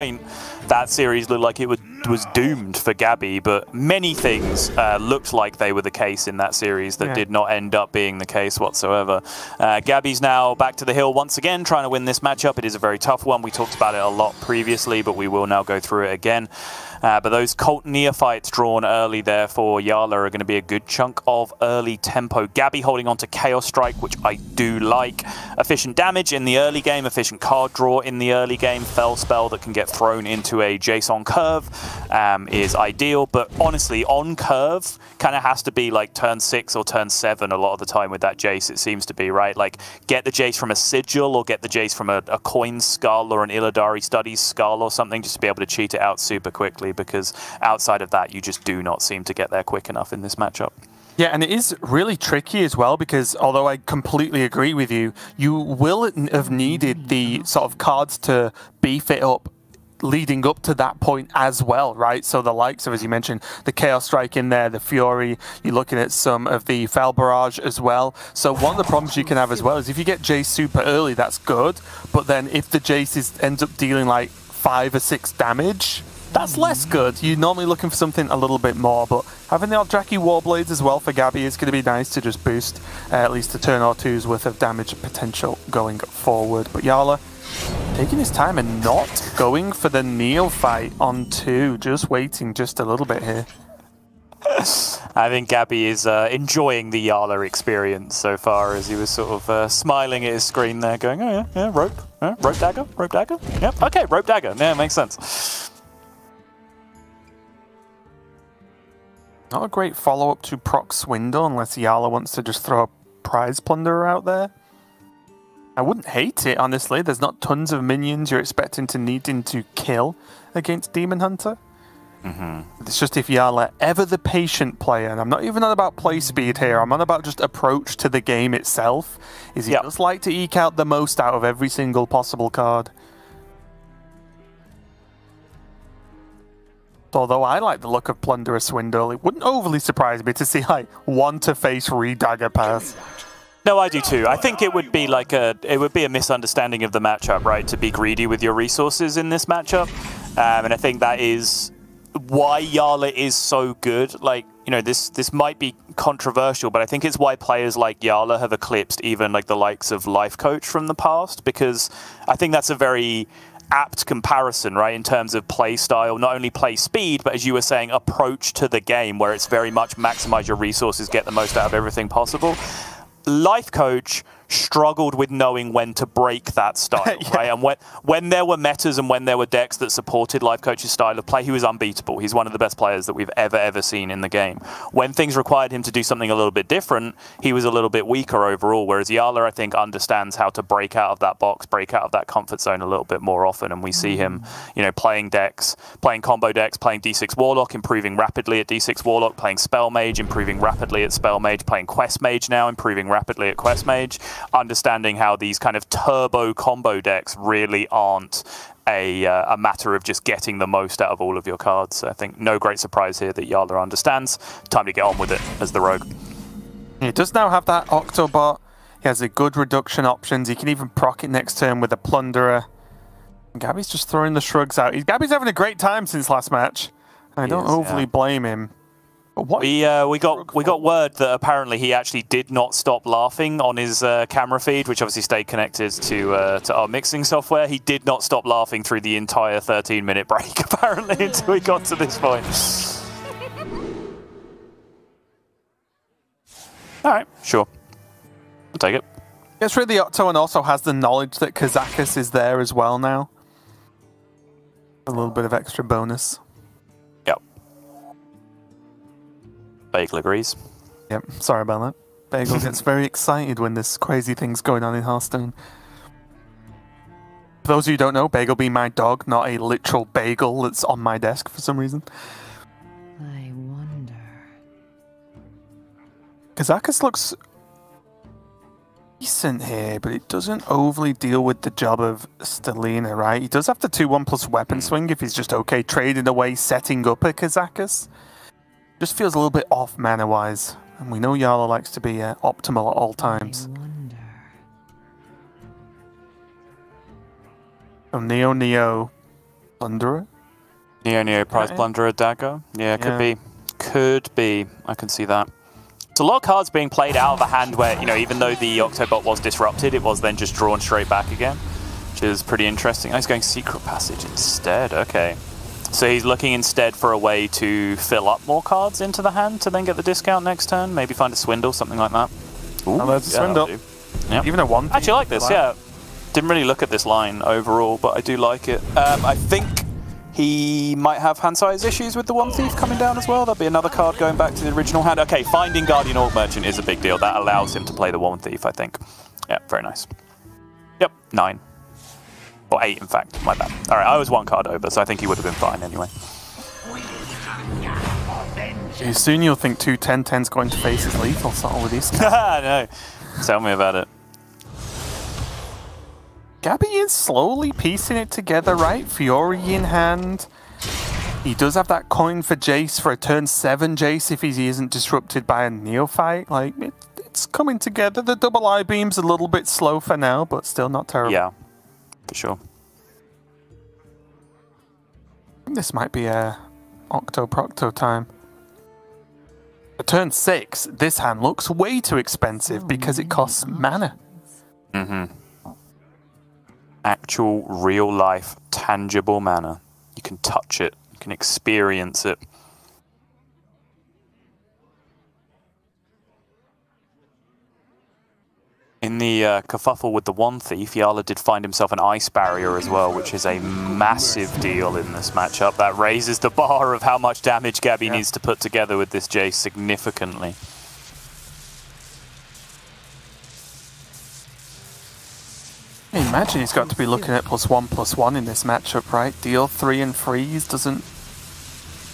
that series looked like it was doomed for Gaby, but many things looked like they were the case in that series that did not end up being the case whatsoever. Gaby's now back to the hill once again, trying to win this matchup. It is a very tough one. We talked about it a lot previously, but we will now go through it again. But those Cult Neophytes drawn early there for Jarla are going to be a good chunk of early tempo. Gaby holding on to Chaos Strike, which I do like. Efficient damage in the early game, efficient card draw in the early game. Fell spell that can get thrown into a Jace on curve is ideal. But honestly, on curve kind of has to be like turn 6 or turn 7 a lot of the time with that Jace, it seems to be, right? Like get the Jace from a Sigil or get the Jace from a Coin Skull or an Illidari Studies Skull or something, just to be able to cheat it out super quickly, because outside of that, you just do not seem to get there quick enough in this matchup. Yeah, and it is really tricky as well, because although I completely agree with you, you will have needed the sort of cards to beef it up leading up to that point as well, right? So the likes of, as you mentioned, the Chaos Strike in there, the Fury, you're looking at some of the Fel Barrage as well. So one of the problems you can have as well is if you get Jace super early, that's good, but then if the Jace ends up dealing like 5 or 6 damage, that's less good. You're normally looking for something a little bit more, but having the Eldrazi Warblades as well for Gaby is going to be nice to just boost at least a turn or two's worth of damage potential going forward. But Jarla taking his time and not going for the Neophyte on 2, just waiting just a little bit here. I think Gaby is enjoying the Jarla experience so far, as he was sort of smiling at his screen there, going, oh yeah, rope, rope dagger, yep, okay, rope dagger, yeah, makes sense. Not a great follow-up to Proc Swindle unless Jarla wants to just throw a Prize Plunderer out there. I wouldn't hate it, honestly. There's not tons of minions you're expecting to needing to kill against Demon Hunter. It's just if Jarla ever the patient player, and I'm not even on about play speed here, I'm on about just approach to the game itself, is he just like to eke out the most out of every single possible card. Although I like the look of Plunderer Swindle, it wouldn't overly surprise me to see like one to face re-dagger pass. No, I do too. I think it would be like a misunderstanding of the matchup, right? To be greedy with your resources in this matchup, and I think that is why Jarla is so good. Like, you know, this might be controversial, but I think it's why players like Jarla have eclipsed even like the likes of Life Coach from the past, because I think that's a very apt comparison, right, in terms of play style, not only play speed, but as you were saying, approach to the game, where it's very much maximize your resources, get the most out of everything possible. Life Coach struggled with knowing when to break that style, right? And when there were metas and when there were decks that supported Life Coach's style of play, he was unbeatable. He's one of the best players that we've ever seen in the game. When things required him to do something a little bit different, he was a little bit weaker overall, whereas Jarla, I think, understands how to break out of that box, break out of that comfort zone a little bit more often, and we see him, you know, playing decks, playing combo decks, playing D6 Warlock, improving rapidly at D6 Warlock, playing Spell Mage, improving rapidly at Spell Mage, playing Quest Mage now, improving rapidly at Quest Mage, understanding how these kind of turbo combo decks really aren't a matter of just getting the most out of all of your cards. So I think no great surprise here that Jarla understands. Time to get on with it as the rogue. He does now have that Octobot. He has a good reduction options. He can even proc it next turn with a Plunderer. And Gaby's just throwing the shrugs out. Gaby's having a great time since last match. I don't overly blame him. We got word that apparently he actually did not stop laughing on his camera feed, which obviously stayed connected to our mixing software. He did not stop laughing through the entire 13-minute break, apparently, until we got to this point. All right, sure. I'll take it. Gets rid of the Octo and also has the knowledge that Kazakus is there as well now. A little bit of extra bonus. Bagel agrees. Yep, sorry about that. Bagel gets very excited when there's crazy things going on in Hearthstone. For those of you who don't know, Bagel being my dog, not a literal bagel that's on my desk for some reason. I wonder. Kazakus looks decent here, but it doesn't overly deal with the job of Stelina, right? He does have the 2/1+ weapon swing if he's just okay trading away, setting up a Kazakus. Just feels a little bit off mana-wise, and we know Jarla likes to be optimal at all times. So Neo, Plunderer? Neo Prize Plunderer Dagger. Yeah, could be. Could be. I can see that. It's a lot of cards being played out of a hand where, you know, even though the Octobot was disrupted, it was then just drawn straight back again, which is pretty interesting. Oh, he's going Secret Passage instead. Okay. So he's looking instead for a way to fill up more cards into the hand to then get the discount next turn. Maybe find a Swindle, something like that. Ooh, there's a Swindle. Yep. Even a one. Actually, I like this, yeah. Didn't really look at this line overall, but I do like it. I think he might have hand size issues with the One Thief coming down as well. There'll be another card going back to the original hand. Okay, finding Guardian Orc Merchant is a big deal. That allows him to play the One Thief, I think. Yeah, very nice. Yep, 9. Or 8, in fact. My bad. All right, I was one card over, so I think he would have been fine anyway. Soon you'll think 2 10-10's going to face his lethal subtle with these. No, tell me about it. Gaby is slowly piecing it together, right? Fury in hand. He does have that coin for Jace for a turn 7 Jace if he isn't disrupted by a Neophyte. Like, it's coming together. The double eye beam's a little bit slow for now, but still not terrible. Yeah, for sure. This might be a Octo-Procto time. For turn 6, this hand looks way too expensive because it costs mana. Actual, real-life, tangible mana. You can touch it. You can experience it. In the kerfuffle with the One Thief, Jarla did find himself an Ice Barrier as well, which is a massive deal in this matchup. That raises the bar of how much damage Gaby needs to put together with this Jace significantly. I imagine he's got to be looking at +1/+1 in this matchup, right? Deal 3 and freeze doesn't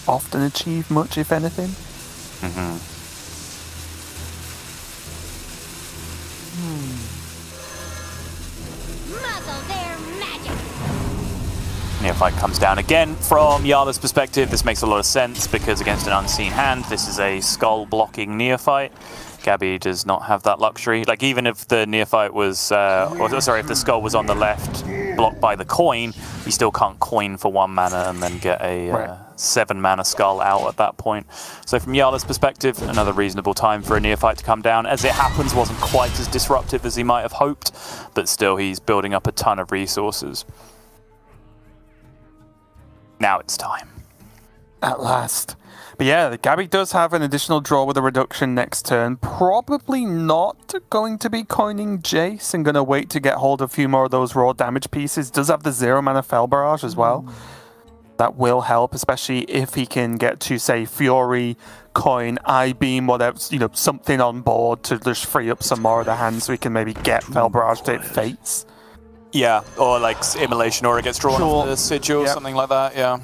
often achieve much, if anything. Neophyte comes down again. From Jarla's perspective, this makes a lot of sense because against an unseen hand, this is a skull blocking Neophyte. Gaby does not have that luxury. Like, even if the Neophyte was, if the skull was on the left, blocked by the coin, you still can't coin for 1 mana and then get a 7 mana skull out at that point. So from Jarla's perspective, another reasonable time for a Neophyte to come down. As it happens, wasn't quite as disruptive as he might have hoped, but still he's building up a ton of resources. Now it's time. At last. But yeah, Gaby does have an additional draw with a reduction next turn. Probably not going to be coining Jace and going to wait to get hold of a few more of those raw damage pieces. Does have the 0 mana Fel Barrage as well. That will help, especially if he can get to, say, Fury, coin, Eye Beam, whatever, you know, something on board to just free up some more of the hand so he can maybe get Fel Barrage to hit Fates. Yeah, or like Immolation Aura gets drawn off the Sigil or something like that, yeah.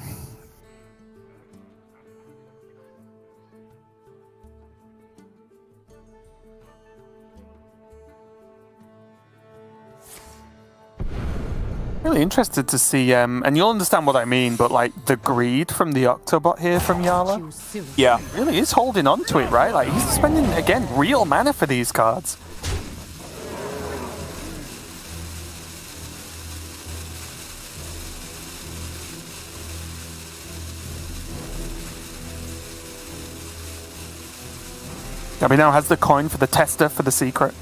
Really interested to see, and you'll understand what I mean, but like the greed from the Octobot here from Jarla. Yeah. He really is holding on to it, right? Like he's spending, again, real mana for these cards. Gaby now has the coin for the tester for the secret.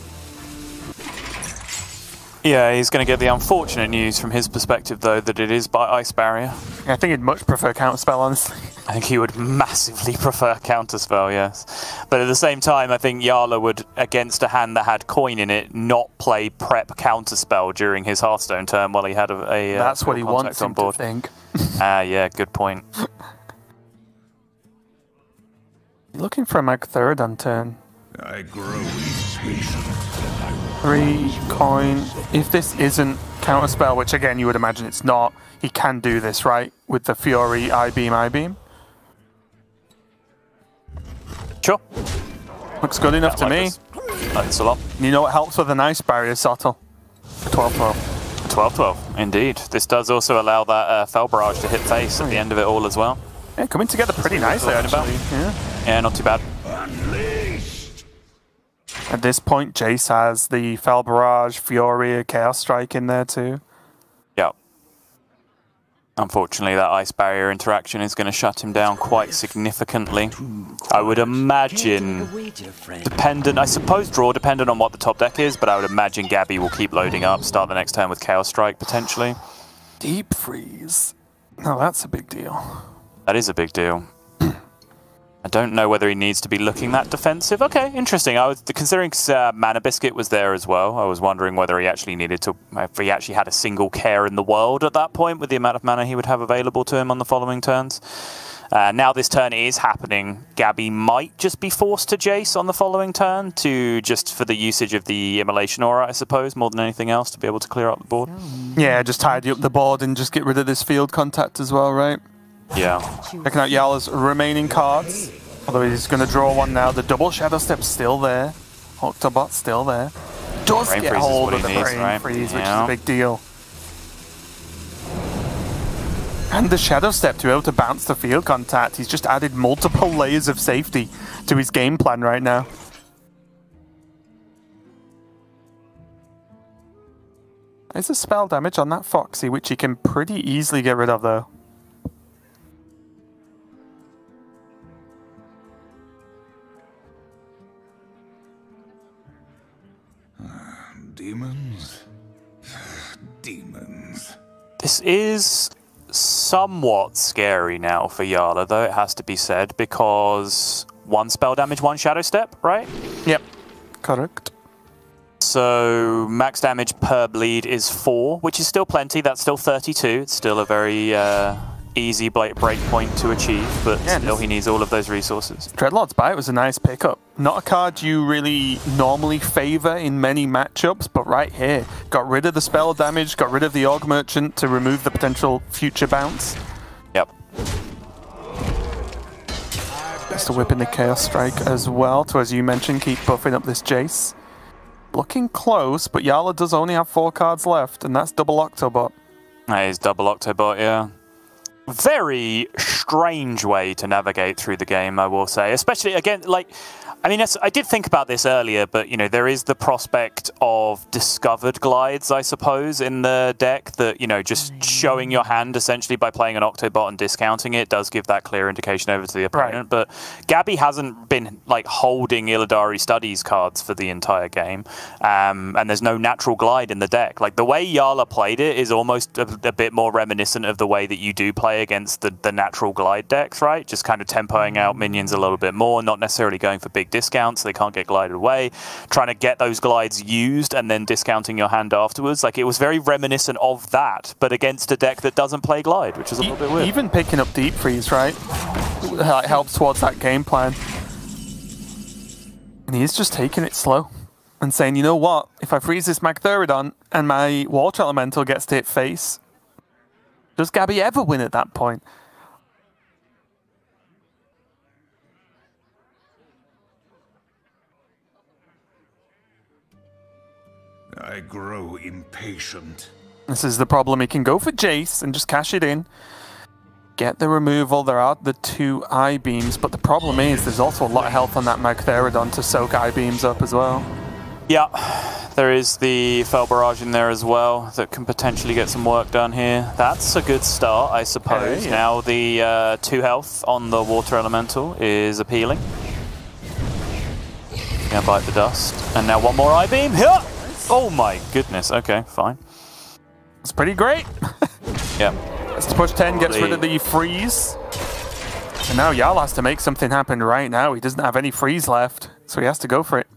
Yeah, he's going to get the unfortunate news from his perspective, though, that it is by Ice Barrier. I think he'd much prefer Counterspell, honestly. I think he would massively prefer Counterspell, yes. But at the same time, I think Jarla would, against a hand that had coin in it, not play prep Counterspell during his Hearthstone turn while he had a That's what he wants him to think. Yeah, good point. Looking for a Mag 3rd on turn. I grow impatient. 3 coin. If this isn't Counterspell, which again you would imagine it's not, he can do this, right? With the Fury, Eye Beam. Sure. Looks good enough to me. That's a lot. You know what helps with an Ice Barrier, Sottle? 12-12. 12-12, indeed. This does also allow that Fel Barrage to hit face at the end of it all as well. Yeah, coming together pretty nicely, actually. Yeah, not too bad. At this point, Jace has the Fel Barrage, Fury, Chaos Strike in there too. Yeah. Unfortunately, that ice barrier interaction is going to shut him down quite significantly. I would imagine, I suppose draw dependent on what the top deck is, but I would imagine Gaby will keep loading up, start the next turn with Chaos Strike, potentially. Deep freeze. No, that's a big deal. That is a big deal. I don't know whether he needs to be looking that defensive. Okay, interesting. I was considering Mana Biscuit was there as well. I was wondering whether he actually needed to, if he actually had a single care in the world at that point with the amount of mana he would have available to him on the following turns. Now this turn is happening. Gaby might just be forced to Jace on the following turn just for the usage of the Immolation Aura, I suppose, more than anything else, to be able to clear up the board. Yeah, just tidy up the board and just get rid of this field contact as well, right? Yeah. Checking out Jarla's remaining cards. Although he's going to draw one now. The double Shadow Step's still there. Octobot's still there. Does get hold of the Brain Freeze, which is a big deal. And the Shadow Step to be able to bounce the field contact. He's just added multiple layers of safety to his game plan right now. There's a spell damage on that Foxy, which he can pretty easily get rid of though. Demons? Demons. This is somewhat scary now for Jarla, though, it has to be said, because 1 spell damage, 1 Shadow Step, right? Yep, correct. So max damage per bleed is 4, which is still plenty. That's still 32. It's still a very easy break point to achieve, but still he needs all of those resources. Dreadlord's Bite was a nice pickup. Not a card you really normally favor in many matchups, but right here, got rid of the spell damage, got rid of the Org Merchant to remove the potential future bounce. Yep. Just whipping the Chaos Strike as well to, as you mentioned, keep buffing up this Jace. Looking close, but Jarla does only have 4 cards left, and that's double Octobot. That is double Octobot, yeah. Very strange way to navigate through the game, I will say. Especially, again, like, I mean, I did think about this earlier, but, you know, there is the prospect of discovered glides, I suppose, in the deck that, you know, just showing your hand, essentially, by playing an Octobot and discounting it does give that clear indication over to the opponent. Right. But Gaby hasn't been, like, holding Illidari Studies cards for the entire game, and there's no natural glide in the deck. Like, the way Jarla played it is almost a bit more reminiscent of the way that you do play against the natural glide decks, right? Just kind of tempoing out minions a little bit more, not necessarily going for big discounts, they can't get glided away, trying to get those glides used and then discounting your hand afterwards. Like, it was very reminiscent of that, but against a deck that doesn't play glide, which is a little bit weird. Even picking up Deep Freeze, right? Like, helps towards that game plan. And he's just taking it slow and saying, you know what, if I freeze this Magtheridon and my Water Elemental gets to hit face, does Gaby ever win at that point? I grow impatient. This is the problem. He can go for Jace and just cash it in. Get the removal. There are the 2 I-beams, but the problem is there's also a lot of health on that Magtheridon to soak I-beams up as well. Yeah, there is the Fel Barrage in there as well that can potentially get some work done here. That's a good start, I suppose. Yeah. Now the 2 health on the Water Elemental is appealing. Gonna bite the dust. And now 1 more I-beam. Yeah! Oh my goodness, okay, fine. It's pretty great. Yeah. It's to push 10, gets rid of the freeze. And now Jarla has to make something happen right now. He doesn't have any freeze left, so he has to go for it.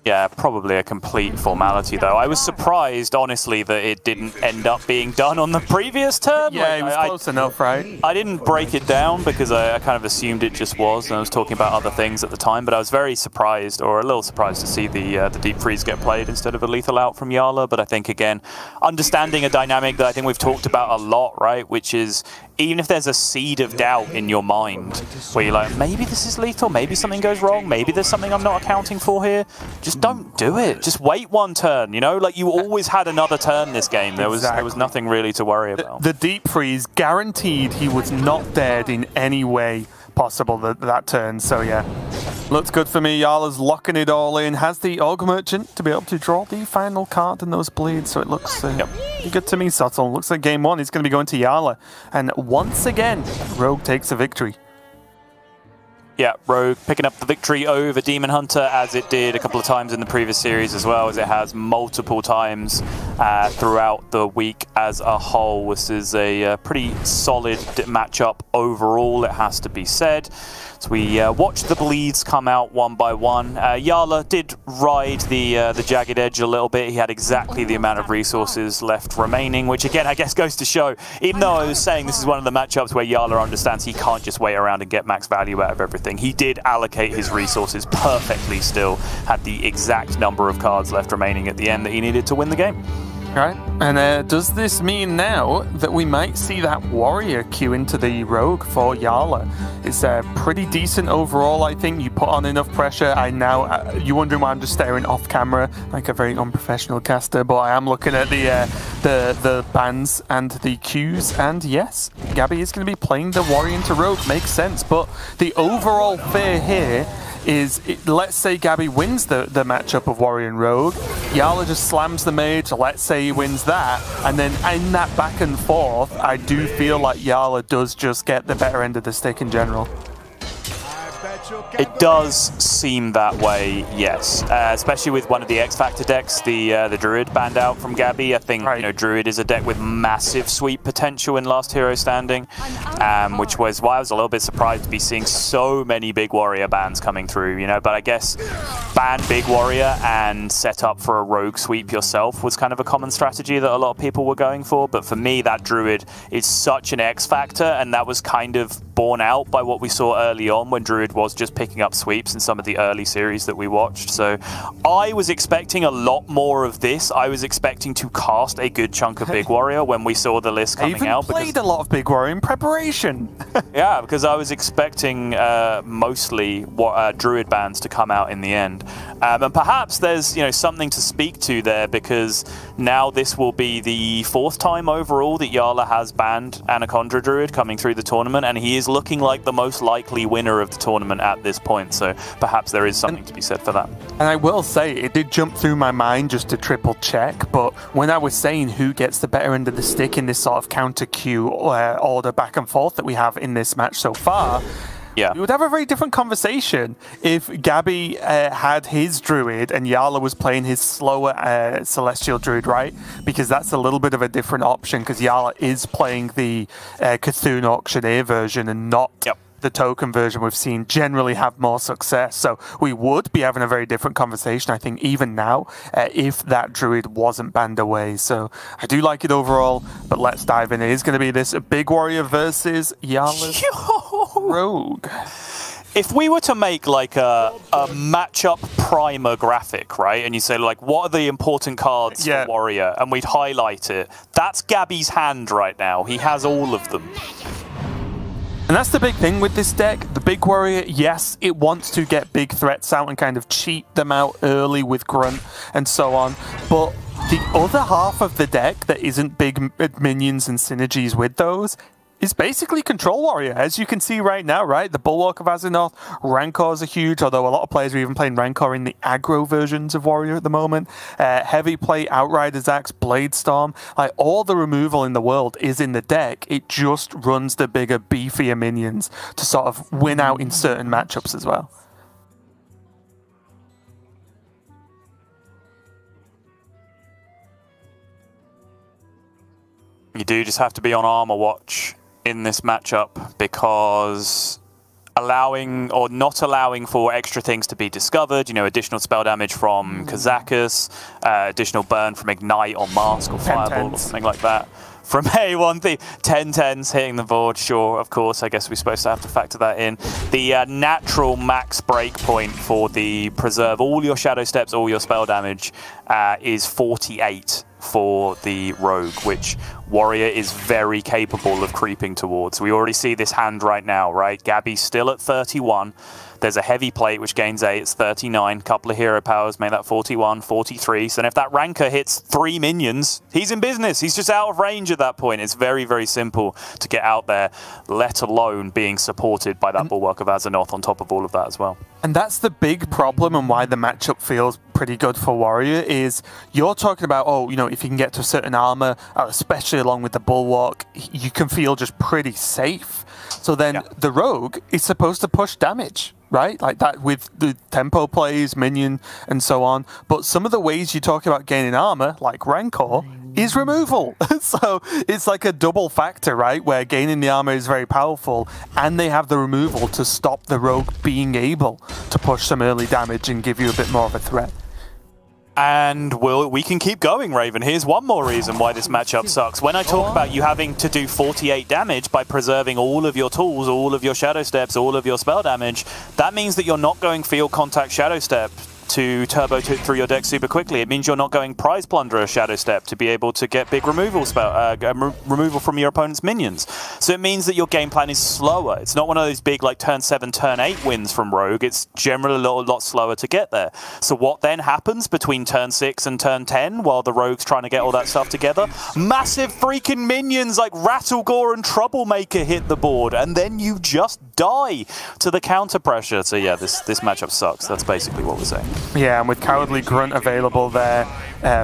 Yeah, probably a complete formality, though. I was surprised, honestly, that it didn't end up being done on the previous turn. Yeah, like, it was close enough, right? I didn't break it down because I kind of assumed it just was, and I was talking about other things at the time, but I was very surprised, or a little surprised, to see the Deep Freeze get played instead of a Lethal Out from Jarla. But I think, again, understanding a dynamic that I think we've talked about a lot, right, which is even if there's a seed of doubt in your mind where you're like, maybe this is lethal, maybe something goes wrong, maybe there's something I'm not accounting for here, just don't do it. Just wait 1 turn, you know? Like, you always had another turn this game. There was nothing really to worry about. The Deep Freeze guaranteed he was not dead in any way possible that turn, so yeah. Looks good for me. Jarla's locking it all in. Has the Ogre Merchant to be able to draw the final card in those bleeds. So it looks good to me, Sottle. Looks like game one is going to be going to Jarla. And once again, Rogue takes a victory. Yeah, Rogue picking up the victory over Demon Hunter, as it did a couple of times in the previous series, as well as it has multiple times throughout the week as a whole. This is a pretty solid matchup overall, it has to be said. So we watched the bleeds come out one by one. Jarla did ride the jagged edge a little bit. He had exactly the amount of resources left remaining, which again, I guess goes to show, even though I was saying this is one of the matchups where Jarla understands he can't just wait around and get max value out of everything. He did allocate his resources perfectly still, had the exact number of cards left remaining at the end that he needed to win the game. Right, and does this mean now that we might see that warrior queue into the rogue for Jarla? It's pretty decent overall, I think. You put on enough pressure. You're wondering why I'm just staring off camera like a very unprofessional caster, but I am looking at the bans and the queues, and yes, Gaby is going to be playing the warrior into rogue. Makes sense, but the overall fear here is, let's say Gaby wins the matchup of warrior and rogue, Jarla just slams the mage, let's say he wins that, and then in that back and forth, I do feel like Jarla does just get the better end of the stick in general. It does seem that way, yes. Especially with one of the X Factor decks, the Druid banned out from Gaby. I think Druid is a deck with massive sweep potential in Last Hero Standing, which was why I was a little bit surprised to be seeing so many big warrior bans coming through. But I guess ban big warrior and set up for a rogue sweep yourself was kind of a common strategy that a lot of people were going for. But for me, that Druid is such an X Factor, and that was kind of borne out by what we saw early on when Druid was just picking up sweeps in some of the early series that we watched. So I was expecting a lot more of this. I was expecting to cast a good chunk of Big Warrior when we saw the list coming out. I played a lot of Big Warrior in preparation. Yeah, because I was expecting mostly Druid bans to come out in the end. And perhaps there's something to speak to there, because now this will be the 4th time overall that Jarla has banned Anaconda Druid coming through the tournament, and he is looking like the most likely winner of the tournament at this point, so perhaps there is something to be said for that. And I will say, it did jump through my mind just to triple check, but when I was saying who gets the better end of the stick in this sort of counter queue order back and forth that we have in this match so far, we would have a very different conversation if Gaby had his Druid and Jarla was playing his slower Celestial Druid, right? Because that's a little bit of a different option, because Jarla is playing the Cthulhu Auctioneer version and not the token version we've seen generally have more success. So we would be having a very different conversation, I think, even now, if that Druid wasn't banned away. So I do like it overall, but let's dive in. It is going to be this Big Warrior versus Jarla's Rogue. If we were to make like a matchup primer graphic, right, and you say like, what are the important cards for Warrior, and we'd highlight it, that's Gaby's hand right now. He has all of them. And that's the big thing with this deck. The Big Warrior, yes, it wants to get big threats out and kind of cheat them out early with Grunt and so on. But the other half of the deck that isn't big minions and synergies with those is basically Control Warrior, as you can see right now, right? The Bulwark of Azeroth, Rancors are huge, although a lot of players are even playing Rancor in the aggro versions of Warrior at the moment. Heavy play, Outrider's Axe, Bladestorm, like all the removal in the world is in the deck. It just runs the bigger, beefier minions to sort of win out in certain matchups as well. You do just have to be on armor watch in this matchup, because allowing or not allowing for extra things to be discovered, additional spell damage from Kazakus, additional burn from Ignite or Mask or Fireball or something like that. From A1, the 10-10s hitting the board, sure, of course, I guess we're supposed to have to factor that in. The natural max break point for the preserve all your shadow steps, all your spell damage is 48 for the Rogue, which Warrior is very capable of creeping towards. We already see this hand right now, right? Gaby's still at 31. There's a heavy plate which gains 8, it's 39. Couple of hero powers make that 41, 43. So if that Rancor hits 3 minions, he's in business. He's just out of range at that point. It's very, very simple to get out there, let alone being supported by that Bulwark of Azeroth on top of all of that as well. And that's the big problem and why the matchup feels pretty good for Warrior is you're talking about, oh, you know, if you can get to a certain armor, especially along with the Bulwark, you can feel just pretty safe. So then the Rogue is supposed to push damage, right? Like that with the tempo plays, minion, and so on. But some of the ways you talk about gaining armor, like Rancor, is removal. So it's like a double factor, right? Where gaining the armor is very powerful, and they have the removal to stop the Rogue being able to push some early damage and give you a bit more of a threat. And we can keep going, Raven. Here's one more reason why this matchup sucks. When I talk about you having to do 48 damage by preserving all of your tools, all of your Shadow Steps, all of your spell damage, that means that you're not going Field Contact Shadow Step to turbo through your deck super quickly. It means you're not going Prize Plunderer Shadow Step to be able to get big removal removal from your opponent's minions. So it means that your game plan is slower. It's not one of those big like turn 7, turn 8 wins from Rogue. It's generally a lot slower to get there. So what then happens between turn 6 and turn 10 while the Rogue's trying to get all that stuff together? Massive freaking minions like Rattlegore and Troublemaker hit the board, and then you just die to the counter pressure. So yeah, this matchup sucks. That's basically what we're saying. Yeah, and with Cowardly Grunt available there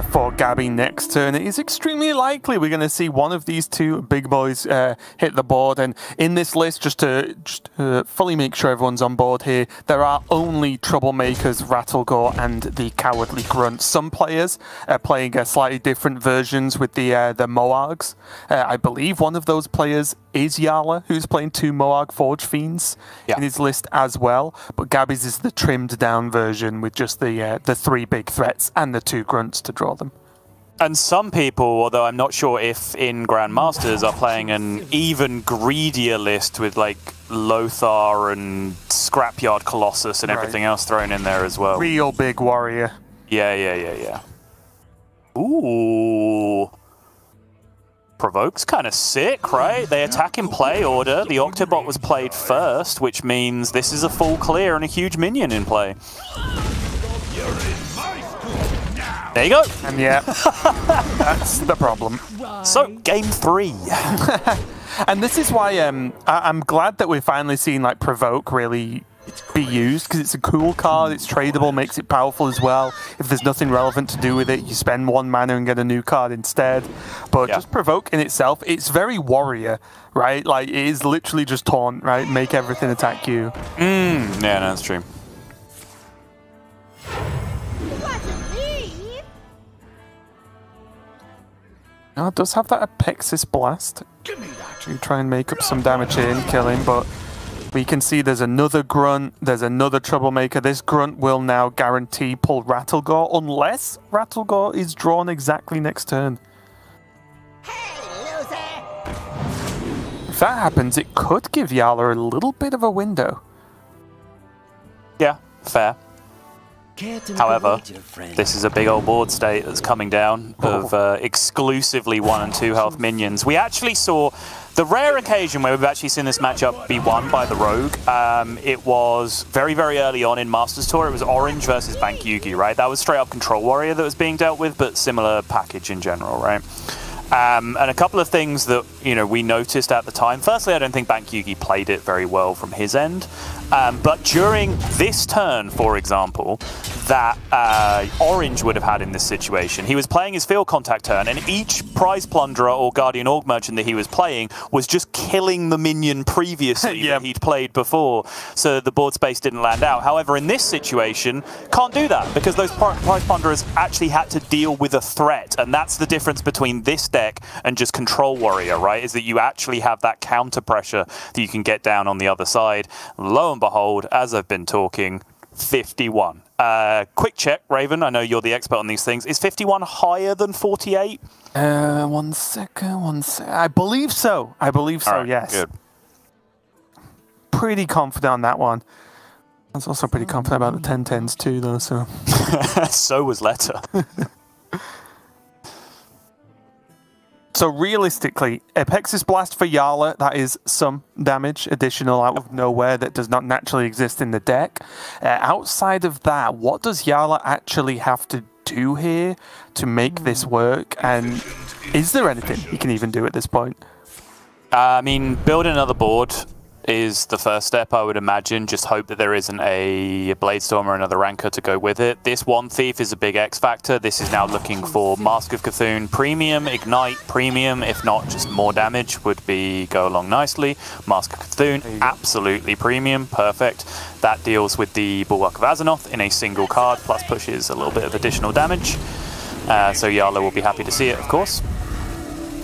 for Gaby next turn, it is extremely likely we're going to see one of these two big boys hit the board. And in this list, just to fully make sure everyone's on board here, there are only Troublemakers, Rattlegore, and the Cowardly Grunt. Some players are playing slightly different versions with the Moargs. I believe one of those players is Jarla, who's playing 2 Moarg Forge Fiends in his list as well. But Gaby's is the trimmed down version with just the 3 big threats and the 2 grunts to draw them. And some people, although I'm not sure if in Grandmasters, are playing an even greedier list with like Lothar and Scrapyard Colossus and everything else thrown in there as well. Real big warrior. Yeah. Ooh. Provoke's kind of sick, right? They attack in play order. The Octobot was played first, which means this is a full clear and a huge minion in play. There you go. And yeah, that's the problem. So, game 3. And this is why I'm glad that we're finally seeing like Provoke really be used, because it's a cool card, it's tradable, makes it powerful as well. If there's nothing relevant to do with it, you spend 1 mana and get a new card instead. But just Provoke in itself, it's very warrior, right? Like, it is literally just taunt, right? Make everything attack you. Yeah, no, that's true. Now, it does have that Apexis Blast. You try and make up some damage here and kill him, but we can see there's another Grunt, there's another Troublemaker. This Grunt will now guarantee pull Rattlegore, unless Rattlegore is drawn exactly next turn. Hey, loser! If that happens, it could give Jarla a little bit of a window. Yeah, fair. However, this is a big old board state that's coming down of exclusively 1 and 2 health minions. We actually saw the rare occasion where we've actually seen this matchup be won by the Rogue. It was very, very early on in Masters Tour. It was Orange versus Bank Yugi, right? That was straight up Control Warrior that was being dealt with, but similar package in general, right? And a couple of things that, you know, we noticed at the time. Firstly, I don't think Bank Yugi played it very well from his end. But during this turn, for example, that Orange would have had in this situation, he was playing his field contact turn, and each Prize Plunderer or Guardian Org Merchant that he was playing was just killing the minion previously that he'd played before, so the board space didn't land out. However, in this situation, can't do that, because those Prize Plunderers actually had to deal with a threat, and that's the difference between this deck and just Control Warrior, right, is that you actually have that counter pressure that you can get down on the other side. Lo and behold, as I've been talking, 51. Quick check, Raven, I know you're the expert on these things. Is 51 higher than 48? 1 second. I believe so. Right, yes. Good. Pretty confident on that one. I was also pretty confident about the 10-10s too, though, so... So was Letter. So realistically, Apexis Blast for Jarla, that is some damage additional out of nowhere that does not naturally exist in the deck. Outside of that, what does Jarla actually have to do here to make this work? And is there anything he can even do at this point? I mean, build another board is the first step, I would imagine. Just hope that there isn't a Bladestorm or another Ranker to go with it. This one Thief is a big X factor. This is now looking for Mask of Cthulhu Premium, Ignite Premium. If not, just more damage would go along nicely. Mask of Cthulhu, absolutely premium, perfect. That deals with the Bulwark of Azzinoth in a single card, plus pushes a little bit of additional damage. So Jarla will be happy to see it, of course.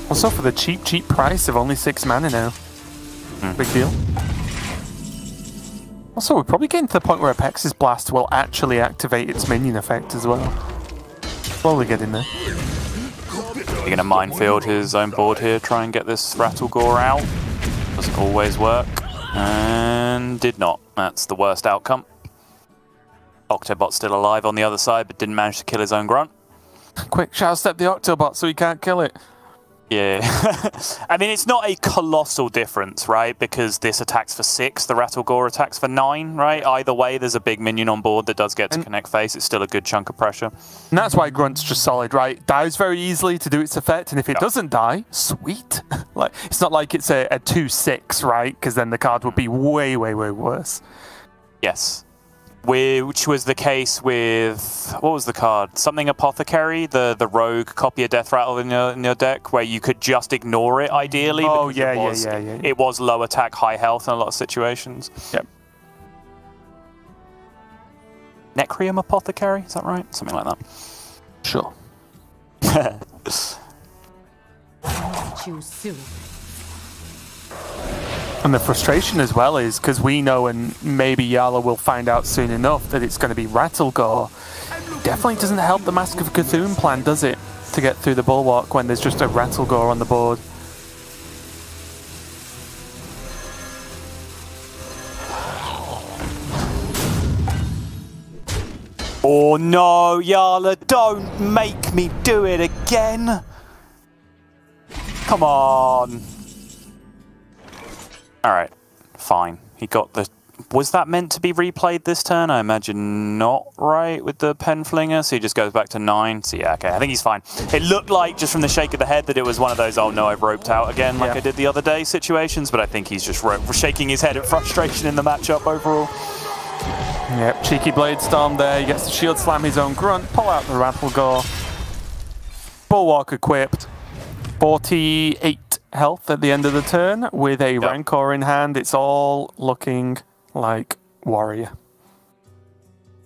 Also for the cheap price of only 6 mana now. Big deal. Also, we're probably getting to the point where Apex's Blast will actually activate its minion effect as well. Slowly getting there. You're going to minefield his own board here, try and get this Rattlegore out. Doesn't always work. And did not. That's the worst outcome. Octobot's still alive on the other side, but didn't manage to kill his own grunt. Quick, Shadow Step the Octobot so he can't kill it. Yeah. I mean, it's not a colossal difference, right? Because this attacks for 6, the Rattlegore attacks for 9, right? Either way, there's a big minion on board that does get to connect face. It's still a good chunk of pressure. And that's why Grunt's just solid, right? Dies very easily to do its effect, and if it doesn't die, sweet. Like, it's not like it's a 2/6, right? Because then the card would be way, way, way worse. Yes. Which was the case with, what was the card? Something Apothecary, the rogue copy of Death Rattle in your deck, where you could just ignore it, ideally. Oh, yeah. It was low attack, high health in a lot of situations. Yep. Necrium Apothecary, is that right? Something like that. Sure. Choose soon. And the frustration as well is, because we know, and maybe Jarla will find out soon enough, that it's going to be Rattlegore. Definitely doesn't help the Mask of Cthulhu plan, does it? To get through the Bulwark when there's just a Rattlegore on the board. Oh no, Jarla, don't make me do it again! Come on! Alright, fine. He got the... Was that meant to be replayed this turn? I imagine not, right, with the pen flinger, so he just goes back to 9. So yeah, okay, I think he's fine. It looked like, just from the shake of the head, that it was one of those, oh no, I've roped out again, like I did the other day situations, but I think he's just shaking his head at frustration in the matchup overall. Yep, cheeky Bladestorm there. He gets to shield slam his own grunt, pull out the Rattlegore. Bulwark equipped. 48 health at the end of the turn with a Rancor in hand. It's all looking like Warrior.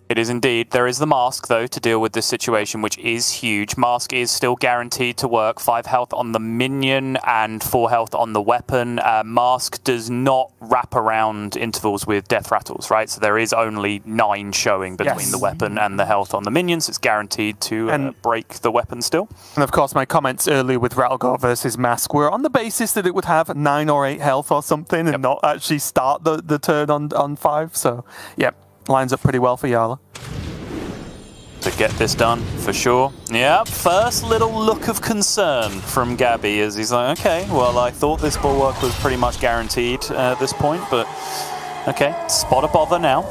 It is indeed. There is the Mask, though, to deal with this situation, which is huge. Mask is still guaranteed to work. 5 health on the minion and 4 health on the weapon. Mask does not wrap around intervals with death rattles, right? So there is only 9 showing between the weapon and the health on the minions. It's guaranteed to break the weapon still. And of course, my comments earlier with Rattlegore versus Mask were on the basis that it would have 9 or 8 health or something and not actually start the turn on 5. So, yep. Lines up pretty well for Jarla. To get this done, for sure. Yeah, first little look of concern from Gaby as he's like, okay, well, I thought this Bulwark was pretty much guaranteed at this point, but okay, spot a bother now.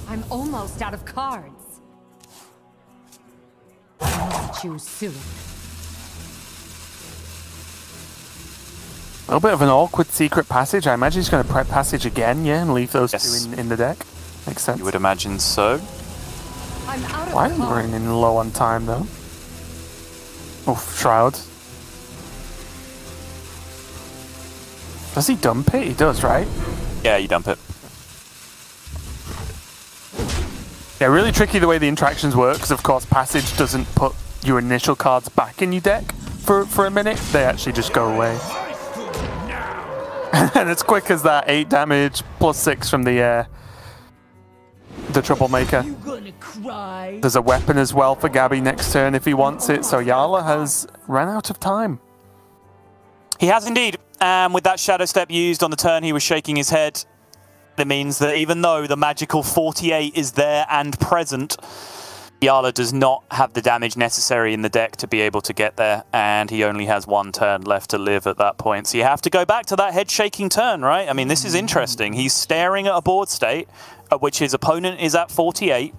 I'm almost out of cards. Choose soon. A little bit of an awkward secret passage. I imagine he's going to prep passage again, and leave those two in the deck. Makes sense. You would imagine so. I'm out of Why are we running low on time, though? Oof, Shroud. Does he dump it? He does, right? Yeah, you dump it. Yeah, really tricky the way the interactions work, because of course passage doesn't put your initial cards back in your deck for a minute. They actually just go away. And as quick as that, 8 damage, plus 6 from the Troublemaker. There's a weapon as well for Gaby next turn if he wants it, so Jarla has ran out of time. He has indeed. And with that Shadow Step used on the turn, he was shaking his head. That means that even though the magical 48 is there and present, Jarla does not have the damage necessary in the deck to be able to get there, and he only has 1 turn left to live at that point. So you have to go back to that head-shaking turn, right? I mean, this is interesting. He's staring at a board state at which his opponent is at 48,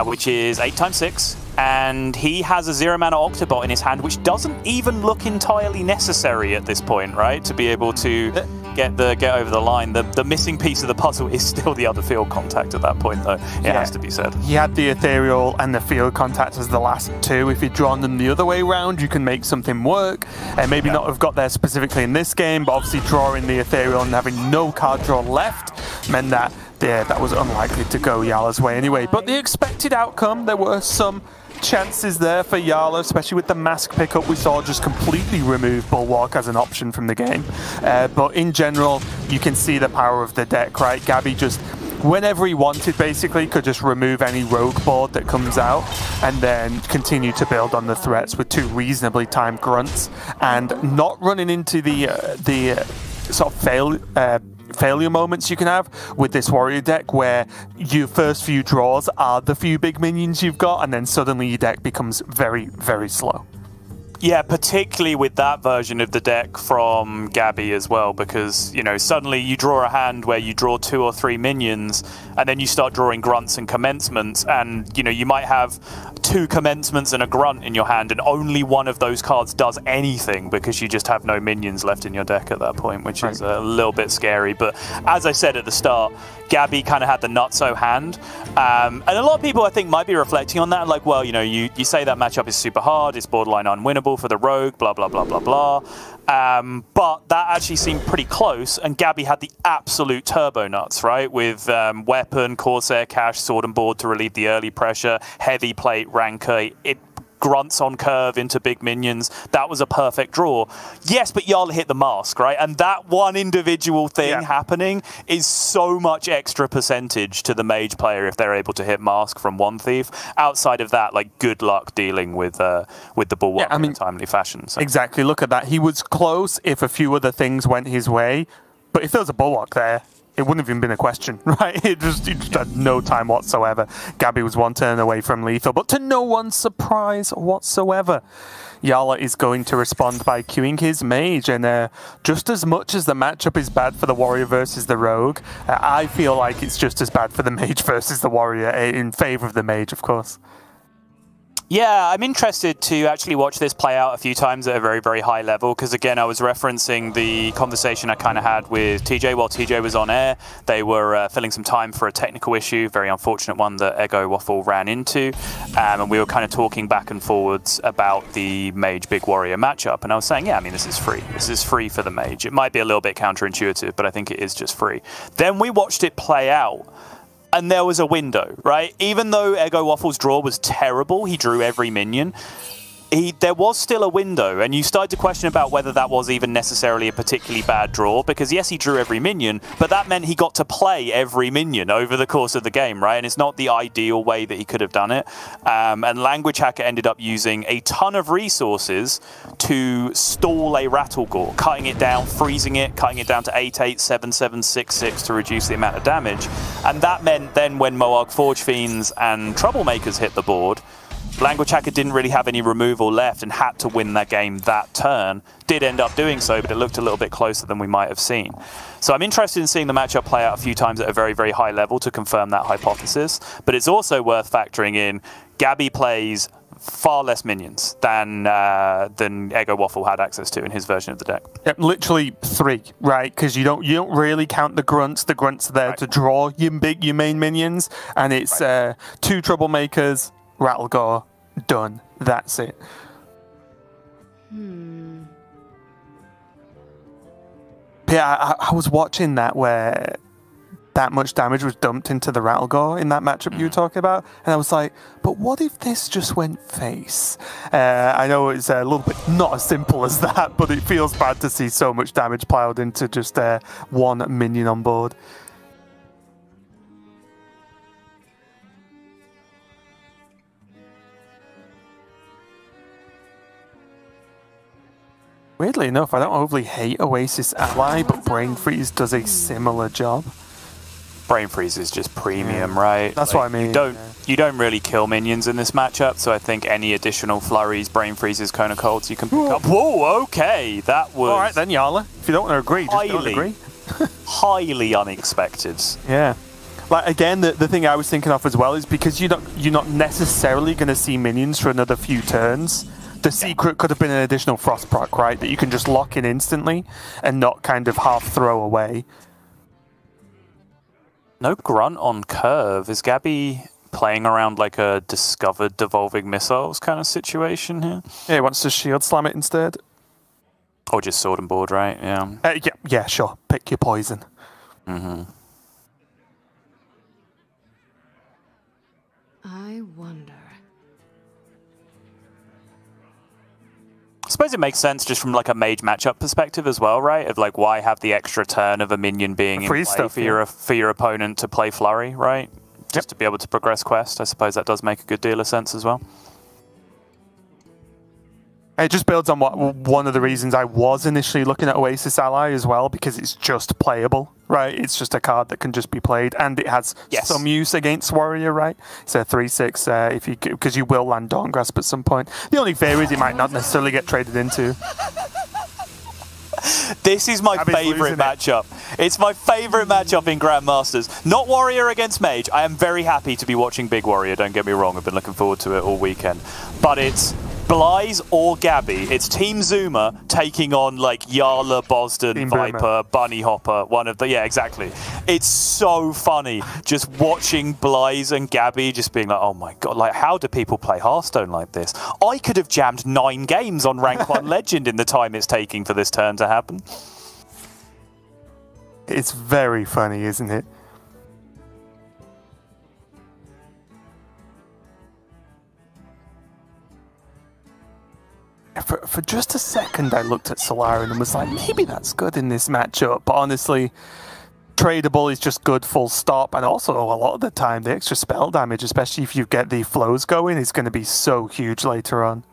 which is 8 times 6, and he has a 0-mana Octobot in his hand, which doesn't even look entirely necessary at this point, right? To be able to get over the line. The missing piece of the puzzle is still the other field contact at that point, though. It has to be said. He had the ethereal and the field contact as the last two. If he'd drawn them the other way around, you can make something work. And maybe not have got there specifically in this game, but obviously drawing the ethereal and having no card draw left meant that that was unlikely to go Jarla's way anyway. But the expected outcome, there were some chances there for Jarla, especially with the mask pickup we saw just completely remove Bulwark as an option from the game. But in general, you can see the power of the deck, right? Gaby just, whenever he wanted, basically, could just remove any rogue board that comes out and then continue to build on the threats with two reasonably timed grunts and not running into the sort of failure moments you can have with this warrior deck where your first few draws are the few big minions you've got and then suddenly your deck becomes very, very slow. Yeah, particularly with that version of the deck from Gaby as well, because, you know, suddenly you draw a hand where you draw 2 or 3 minions, and then you start drawing grunts and commencements, and, you know, you might have 2 commencements and a grunt in your hand, and only one of those cards does anything because you just have no minions left in your deck at that point, which is a little bit scary. But as I said at the start, Gaby kind of had the nutso hand, and a lot of people I think might be reflecting on that, like, well, you know, you say that matchup is super hard, it's borderline unwinnable for the rogue, blah blah blah blah blah, but that actually seemed pretty close, and Gaby had the absolute turbo nuts, right, with weapon, Corsair, Cash, Sword and Board to relieve the early pressure, heavy plate, Rancor, it grunts on curve into big minions. That was a perfect draw. Yes, but Jarla hit the mask, right? And that one individual thing happening is so much extra percentage to the mage player if they're able to hit mask from one thief. Outside of that, like, good luck dealing with the Bulwark in a timely fashion. So. Exactly. Look at that. He was close if a few other things went his way, but if there was a Bulwark there, it wouldn't have even been a question, right? It just had no time whatsoever. Gaby was one turn away from lethal, but to no one's surprise whatsoever, Jarla is going to respond by queuing his mage, and just as much as the matchup is bad for the warrior versus the rogue, I feel like it's just as bad for the mage versus the warrior, in favour of the mage, of course. Yeah, I'm interested to actually watch this play out a few times at a very, very high level, because again, I was referencing the conversation I kind of had with TJ while TJ was on air. They were filling some time for a technical issue, very unfortunate one that Ego Waffle ran into, and we were kind of talking back and forwards about the Mage Big Warrior matchup, and I was saying, yeah, I mean, this is free. This is free for the Mage. It might be a little bit counterintuitive, but I think it is just free. Then we watched it play out, and there was a window, right? Even though Ego Waffle's draw was terrible, he drew every minion, there was still a window, and you started to question about whether that was even necessarily a particularly bad draw, because yes, he drew every minion, but that meant he got to play every minion over the course of the game, right? And it's not the ideal way that he could have done it. And Language Hacker ended up using a ton of resources to stall a Rattlegore, cutting it down, freezing it, cutting it down to 8/8, 7/7, 6/6 to reduce the amount of damage. And that meant then when Moarg Forge Fiends and Troublemakers hit the board, Language Hacker didn't really have any removal left and had to win that game that turn. Did end up doing so, but it looked a little bit closer than we might have seen. So I'm interested in seeing the matchup play out a few times at a very, very high level to confirm that hypothesis. But it's also worth factoring in, Gaby plays far less minions than Ego Waffle had access to in his version of the deck. Yep, literally 3, right? Because you don't really count the grunts. The grunts are there to draw your main minions, and it's 2 Troublemakers, Rattlegore, done. That's it. Yeah, I was watching that where that much damage was dumped into the Rattlegore in that matchup you were talking about, and I was like, but what if this just went face? I know it's a little bit not as simple as that, but it feels bad to see so much damage piled into just one minion on board. Weirdly enough, I don't overly hate Oasis Ally, but Brain Freeze does a similar job. Brain Freeze is just premium, right? That's what I mean. You don't really kill minions in this matchup, so I think any additional flurries, Brain Freezes, Cone Colds you can pick up. Whoa, okay, that was... Alright then, Jarla. If you don't want to agree, just don't agree. Highly unexpected. Yeah. Like, again, the thing I was thinking of as well is because you're not necessarily going to see minions for another few turns, The secret could have been an additional frost proc, right? That you can just lock in instantly and not kind of half throw away. No grunt on curve. Is Gaby playing around like a discovered devolving missiles kind of situation here? Yeah, he wants to shield slam it instead. Or just sword and board, right? Yeah. Yeah, sure. Pick your poison. Mm-hmm. I wonder. I suppose it makes sense just from like a mage matchup perspective as well, right? Of like, why have the extra turn of a minion being in play stuff, for your opponent to play flurry, right? Just to be able to progress quest. I suppose that does make a good deal of sense as well. It just builds on one of the reasons I was initially looking at Oasis Ally as well, because it's just playable, right? It's just a card that can just be played, and it has some use against Warrior, right? It's a 3/6 if you, because you will land Dawn Grasp at some point. The only fear is it might not necessarily get traded into. This is my favourite matchup. It's my favourite matchup in Grandmasters. Not Warrior against Mage. I am very happy to be watching Big Warrior, don't get me wrong. I've been looking forward to it all weekend. But it's Blaze or Gaby. It's Team Zuma taking on like Jarla, Boston, Team Viper, Boomer. Bunny Hopper, one of the... Yeah, exactly. It's so funny just watching Blaze and Gaby just being like, oh my god, like how do people play Hearthstone like this? I could have jammed 9 games on Rank 1 Legend in the time it's taking for this turn to happen. It's very funny, isn't it? For just a second, I looked at Solarian and was like, maybe that's good in this matchup. But honestly, tradable is just good full stop. And also, a lot of the time, the extra spell damage, especially if you get the flows going, is going to be so huge later on.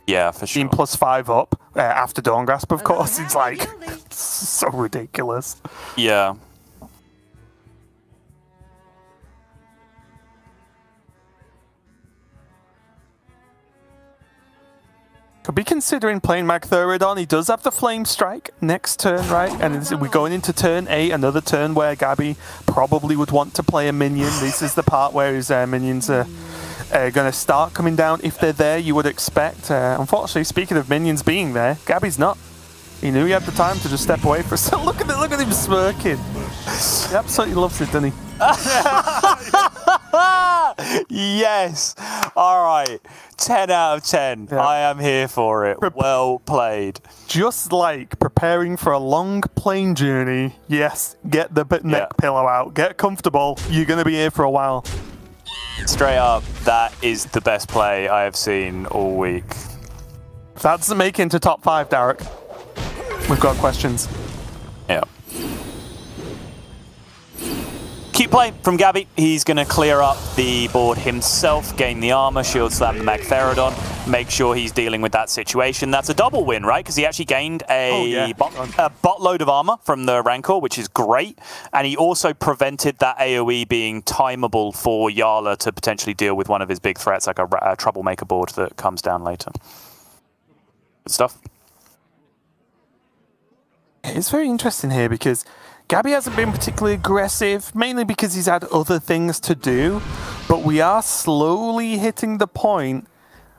Yeah, for sure. Being +5 up after Dawn Grasp, of course, it's like so ridiculous. Yeah. Could be considering playing Magtheridon. He does have the Flame Strike next turn, right? And we're going into turn 8, another turn where Gaby probably would want to play a minion. This is the part where his minions are going to start coming down. If they're there, you would expect. Unfortunately, speaking of minions being there, Gaby's not. He knew he had the time to just step away for a second. Look at him smirking. He absolutely loves it, doesn't he? Yes. All right. 10 out of 10. Yeah. I am here for it. Well played. Just like preparing for a long plane journey. Yes, get the neck pillow out. Get comfortable. You're going to be here for a while. Straight up, that is the best play I have seen all week. That doesn't make it into top 5, Derek. We've got questions. Yeah. Keep playing from Gaby. He's going to clear up the board himself, gain the armor, shield slam the Magtheridon, make sure he's dealing with that situation. That's a double win, right? Because he actually gained a buttload of armor from the Rancor, which is great. And he also prevented that AoE being timeable for Jarla to potentially deal with one of his big threats, like a troublemaker board that comes down later. Good stuff. It's very interesting here because Gaby hasn't been particularly aggressive, mainly because he's had other things to do, but we are slowly hitting the point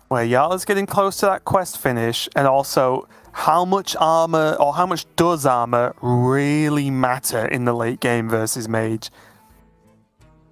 where Jarla's getting close to that quest finish, and also how much armor, or how much does armor really matter in the late game versus mage?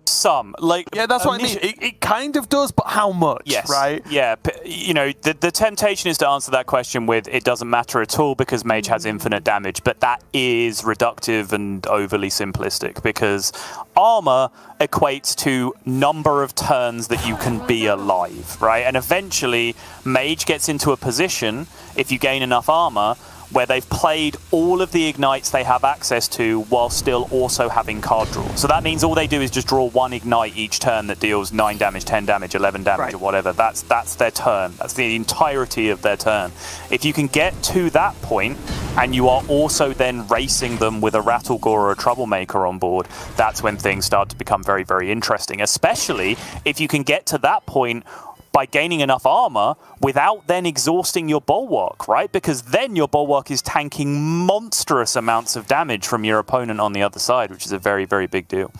Some, like... Yeah, that's what I mean. It kind of does, but how much, yes, right? Yeah, you know, the temptation is to answer that question with it doesn't matter at all because mage has infinite damage, but that is reductive and overly simplistic because armor equates to number of turns that you can be alive, right? And eventually, mage gets into a position, if you gain enough armor, where they've played all of the ignites they have access to while still also having card draw. So that means all they do is just draw 1 ignite each turn that deals 9 damage, 10 damage, 11 damage, or whatever. That's their turn. That's the entirety of their turn. If you can get to that point, and you are also then racing them with a Rattlegore or a Troublemaker on board, that's when things start to become very, very interesting, especially if you can get to that point by gaining enough armor without then exhausting your Bulwark, right? Because then your Bulwark is tanking monstrous amounts of damage from your opponent on the other side, which is a very, very big deal.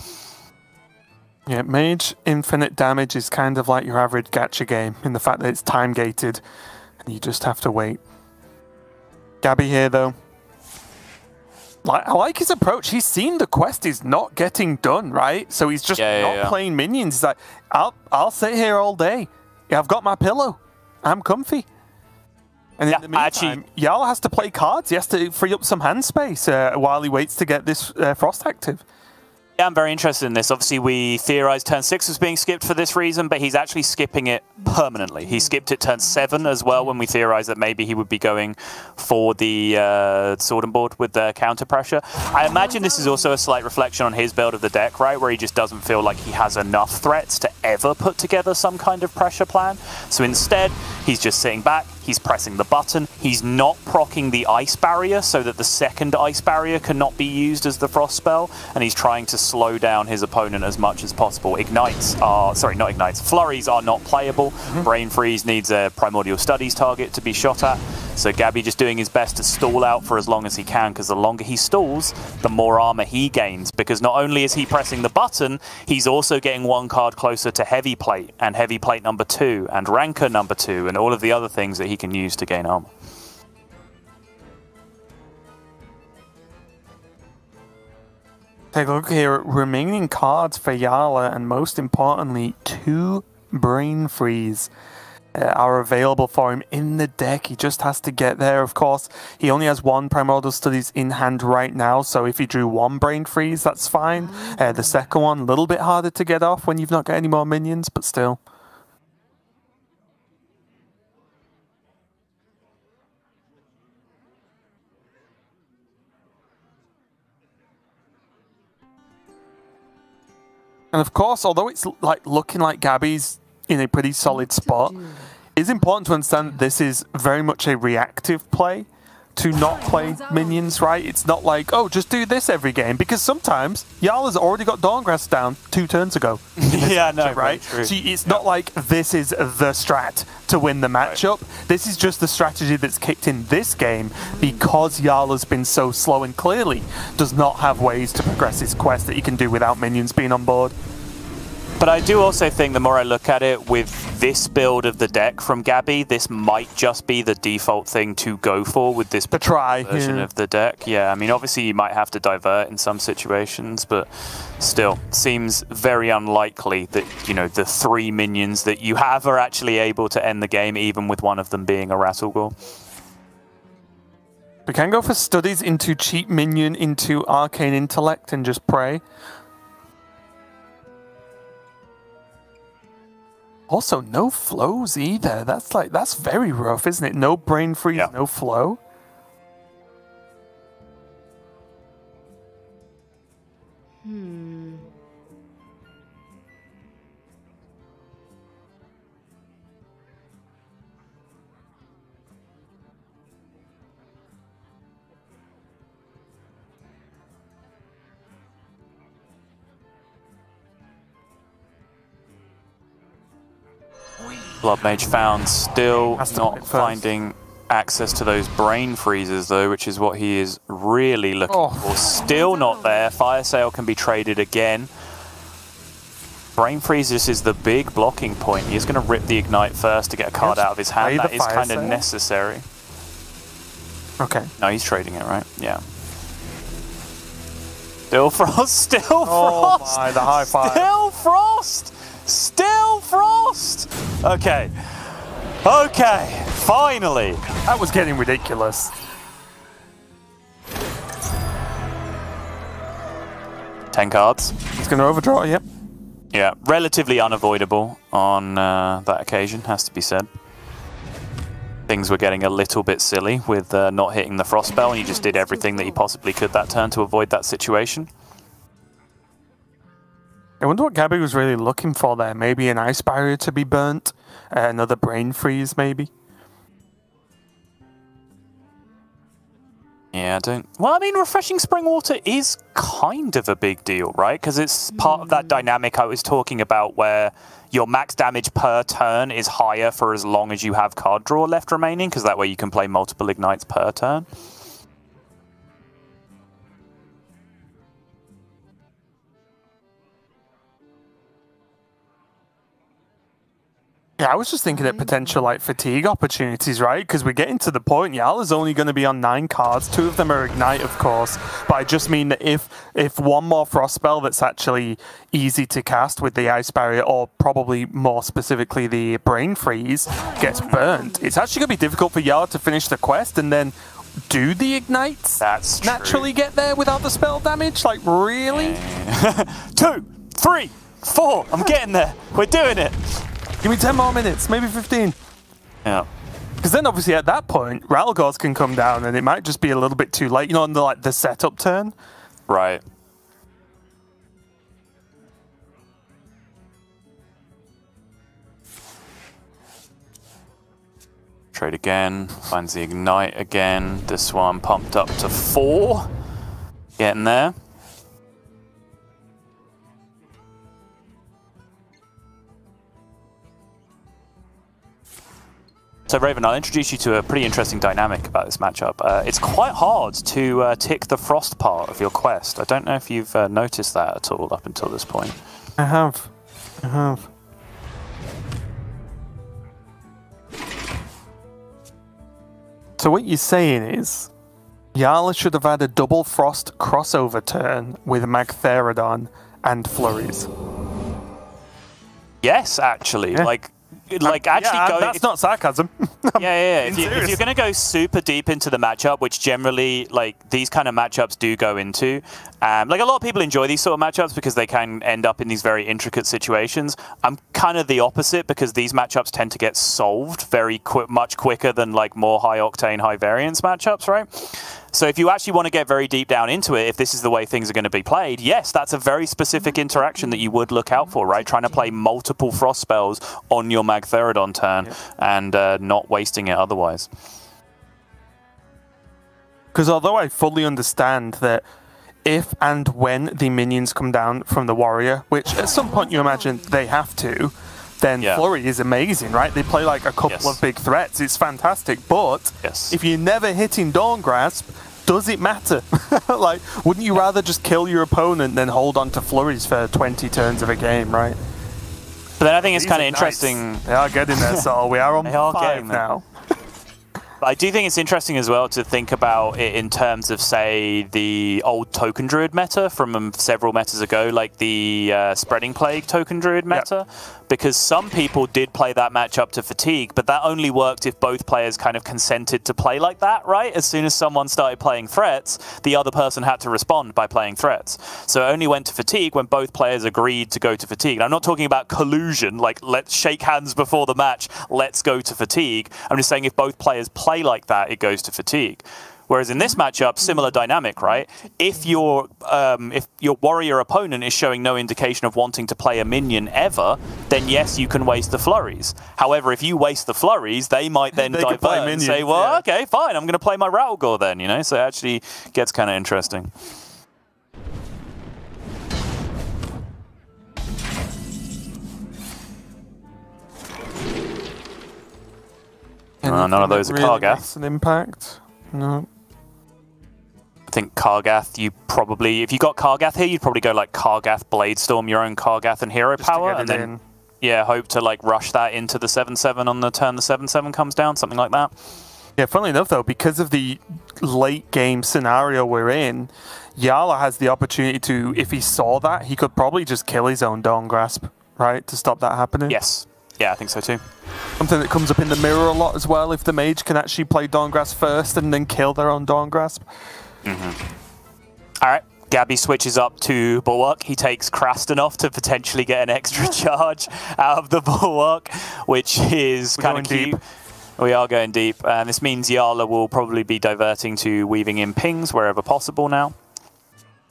Yeah, mage infinite damage is kind of like your average gacha game in the fact that it's time gated. And you just have to wait. Gaby here, though. I like his approach. He's seen the quest is not getting done, right? So he's just not playing minions. He's like, I'll sit here all day. Yeah, I've got my pillow. I'm comfy. And in the meantime, Jarla has to play cards. He has to free up some hand space while he waits to get this Frost active. Yeah, I'm very interested in this. Obviously, we theorized turn 6 was being skipped for this reason, but he's actually skipping it permanently. He skipped it turn 7 as well when we theorized that maybe he would be going for the sword and board with the counter pressure. I imagine this is also a slight reflection on his build of the deck, right, where he just doesn't feel like he has enough threats to ever put together some kind of pressure plan. So instead, he's just sitting back, he's pressing the button, he's not proccing the ice barrier so that the second ice barrier cannot be used as the frost spell, and he's trying to slow down his opponent as much as possible. Ignites are, sorry, not ignites, flurries are not playable. Brain Freeze needs a Primordial Studies target to be shot at. So Gaby just doing his best to stall out for as long as he can, because the longer he stalls, the more armor he gains, because not only is he pressing the button, he's also getting one card closer to Heavy Plate, and Heavy Plate number 2, and Rancor number 2, and all of the other things that he can use to gain armor. Take a look here. Remaining cards for Jarla, and most importantly, 2 Brain Freeze are available for him in the deck. He just has to get there. Of course, he only has 1 Primordial Studies in hand right now, so if he drew 1 Brain Freeze, that's fine. The second one, a little bit harder to get off when you've not got any more minions, but still. And of course, although it's like looking like Gaby's in a pretty solid spot, it's important to understand that this is very much a reactive play to not play minions, right? It's not like, oh, just do this every game, because sometimes Jarla's already got Dawngrasp down 2 turns ago. Yeah, no, right? So it's not like this is the strat to win the matchup. Right. This is just the strategy that's kicked in this game because Jarla's been so slow and clearly does not have ways to progress his quest that he can do without minions being on board. But I do also think the more I look at it with this build of the deck from Gaby, this might just be the default thing to go for with this version of the deck. Yeah, I mean, obviously you might have to divert in some situations, but still seems very unlikely that, you know, the 3 minions that you have are actually able to end the game, even with one of them being a Rattlegore. We can go for Studies into cheap minion into Arcane Intellect and just pray. Also, no flows either. That's very rough, isn't it? No Brain Freeze, no flow. Blood Mage found, still not finding access to those Brain Freezes though, which is what he is really looking for. Still not there. Fire Sale can be traded again. Brain Freezes is the big blocking point. He's going to rip the Ignite first to get a card out of his hand. That is kind of necessary. Okay. No, he's trading it, right? Yeah. Still Frost, still Frost! Oh my, the high five. Still Frost! Still Frost! Okay. Okay, finally. That was getting ridiculous. Ten cards. He's going to overdraw, yep. Yeah, relatively unavoidable on that occasion, has to be said. Things were getting a little bit silly with not hitting the Frost spell, and he just did everything that he possibly could that turn to avoid that situation. I wonder what Gaby was really looking for there. Maybe an Ice Barrier to be burnt, another Brain Freeze maybe. Yeah, I don't... Well, I mean, Refreshing Spring Water is kind of a big deal, right? Because it's part of that dynamic I was talking about where your max damage per turn is higher for as long as you have card draw left remaining, because that way you can play multiple Ignites per turn. Yeah, I was just thinking of potential like fatigue opportunities, right? Because we're getting to the point. Jarla's only going to be on 9 cards. 2 of them are Ignite, of course. But I just mean that if one more Frost spell that's actually easy to cast with the Ice Barrier, or probably more specifically the Brain Freeze, gets burnt, it's actually going to be difficult for Jarla to finish the quest and then do the Ignites. That's true. Naturally get there without the spell damage. Like, really? 2, 3, 4. I'm getting there. We're doing it. Give me 10 more minutes, maybe 15. Yeah. Because then obviously at that point, Ralgors can come down and it might just be a little bit too late, you know, on the setup turn. Right. Trade again, finds the Ignite again. This one pumped up to 4. Getting there. So Raven, I'll introduce you to a pretty interesting dynamic about this matchup. It's quite hard to tick the Frost part of your quest. I don't know if you've noticed that at all up until this point. I have. So what you're saying is, Jarla should have had a double Frost crossover turn with Magtheridon and Flurries. Yes, actually. Yeah. Like actually yeah, going. that's not sarcasm. Yeah. If you're going to go super deep into the matchup, which generally, like, these kind of matchups do go into, like, a lot of people enjoy these sort of matchups because they can end up in these very intricate situations. I'm kind of the opposite because these matchups tend to get solved very much quicker than, like, more high-octane, high-variance matchups, right? So if you actually want to get very deep down into it, if this is the way things are going to be played, yes, that's a very specific interaction that you would look out for, right? Trying to play multiple Frost spells on your Magtheridon turn and not wasting it otherwise. Because although I fully understand that if and when the minions come down from the warrior, which at some point you imagine they have to, then Flurry is amazing, right? They play like a couple of big threats. It's fantastic. But if you're never hitting Dawn Grasp, does it matter? Like, wouldn't you rather just kill your opponent than hold on to Flurries for 20 turns of a game, right? But then I think it's kind of interesting. Nice. They are getting there, so we are on 5 now. I do think it's interesting as well to think about it in terms of, say, the old Token Druid meta from several metas ago, like the Spreading Plague Token Druid meta, because some people did play that matchup to fatigue, but that only worked if both players kind of consented to play like that, right? As soon as someone started playing threats, the other person had to respond by playing threats. So it only went to fatigue when both players agreed to go to fatigue. And I'm not talking about collusion, like let's shake hands before the match, let's go to fatigue. I'm just saying if both players play like that, it goes to fatigue. Whereas in this matchup, similar dynamic, right? If your warrior opponent is showing no indication of wanting to play a minion ever, then yes, you can waste the flurries. However, if you waste the flurries, they might then divert and say, well, okay, fine, I'm going to play my Rattlegore then, you know? So it actually gets kind of interesting. None of those are Kargath. An impact? No. I think Kargath, if you got Kargath here, you'd probably go like Kargath, Bladestorm, your own Kargath and Hero Power, and then hope to like rush that into the 7/7 on the turn the 7/7 comes down, something like that. Yeah, funnily enough though, because of the late game scenario we're in, Jarla has the opportunity to, if he saw that, he could probably just kill his own Dawn Grasp, right, to stop that happening. Yes. Yeah, I think so too. Something that comes up in the mirror a lot as well, if the mage can actually play Dawn Grasp first and then kill their own Dawn Grasp. All right, Gaby switches up to Bulwark. He takes Krastenov to potentially get an extra charge out of the Bulwark, which is kind of cute. We are going deep, and this means Jarla will probably be diverting to weaving in pings wherever possible now.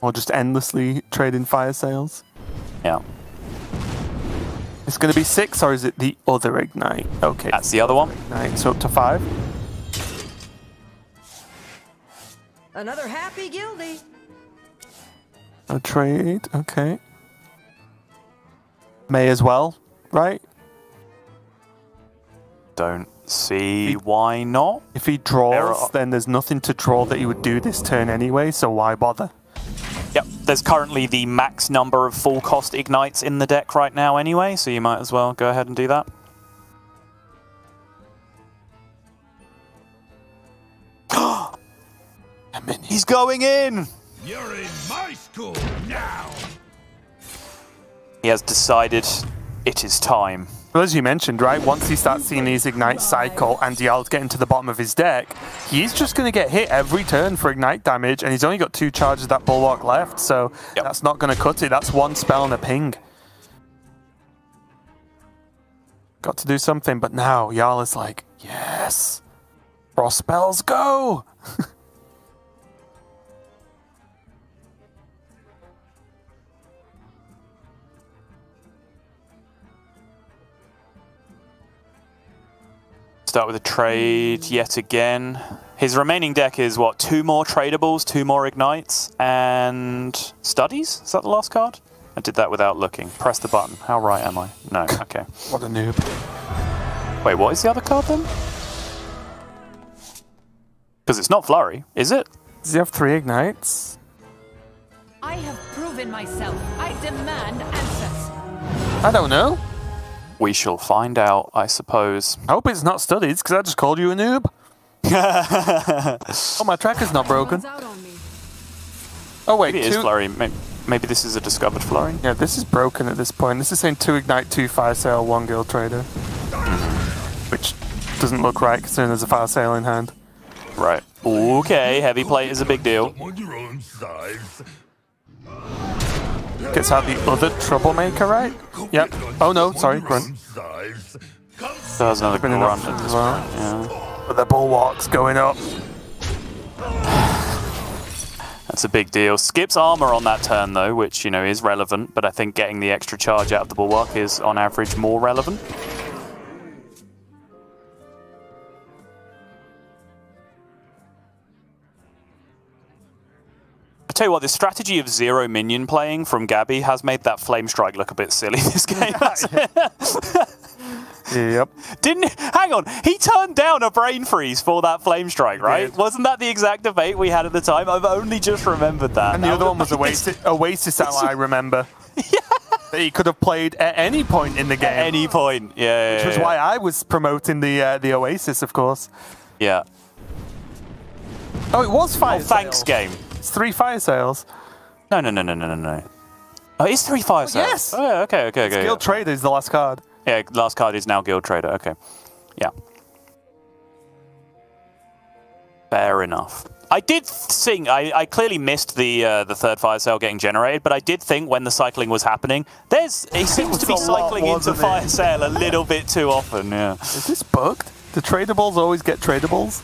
Or just endlessly trading fire sales. Yeah. It's going to be 6, or is it the other Ignite? Okay. That's the other one. Ignite, so up to 5. Another happy guildie. A trade, okay. May as well, right? Don't see why not. If he draws, then there's nothing to draw that he would do this turn anyway, so why bother? Yep, there's currently the max number of full cost Ignites in the deck right now anyway, so you might as well go ahead and do that. He's going in! You're in my school now! He has decided it is time. Well, as you mentioned, right, once he starts seeing these Ignite cycle and Jarla's getting to the bottom of his deck, he's just going to get hit every turn for Ignite damage, and he's only got 2 charges of that Bulwark left, so that's not going to cut it. That's 1 spell and a ping. Got to do something, but now Jarla's like, yes, Frost spells, go! Start with a trade yet again. His remaining deck is what? 2 more tradables, 2 more ignites, and studies? Is that the last card? I did that without looking. Press the button. How right am I? No, okay. What a noob. Wait, what is the other card then? Because it's not Flurry, is it? Does he have 3 ignites? I have proven myself. I demand answers. I don't know. We shall find out, I suppose. I hope it's not studies, because I just called you a noob. Oh, my tracker's not broken. Oh, wait, maybe it is Flurry. Maybe this is a discovered Flurry. Yeah, this is broken at this point. This is saying 2 Ignite, 2 Fire Sale, 1 Guild Trader. Which doesn't look right, considering there's a Fire Sale in hand. Right. Okay, heavy plate is a big deal. Gets out the other Troublemaker, right? Yep. Oh no, sorry, Grunt. So there's another Grunt at this point, yeah. But the Bulwark's going up. That's a big deal. Skips armor on that turn though, which, you know, is relevant, but I think getting the extra charge out of the Bulwark is, on average, more relevant. I tell you what, the strategy of 0 minion playing from Gaby has made that Flame Strike look a bit silly this game. Yep. Hang on, he turned down a Brain Freeze for that Flame Strike, right? Wasn't that the exact debate we had at the time? I've only just remembered that. And the other one was Oasis Ally, I remember. Yeah. That he could have played at any point in the game. At any point, yeah. Which was why I was promoting the Oasis, of course. Yeah. Oh, it was Fire Sales. Thanks, game. It's 3 Fire Sales. No. Oh, it's 3 Fire Sales. Yes. Oh, yeah, okay. Guild Trader is the last card. Yeah, last card is now Guild Trader. Okay. Yeah. Fair enough. I did think, I clearly missed the 3rd Fire Sale getting generated, but I did think when the cycling was happening, he seems to be cycling into Fire Sale a little bit too often, yeah. Is this bugged? Do tradables always get tradables?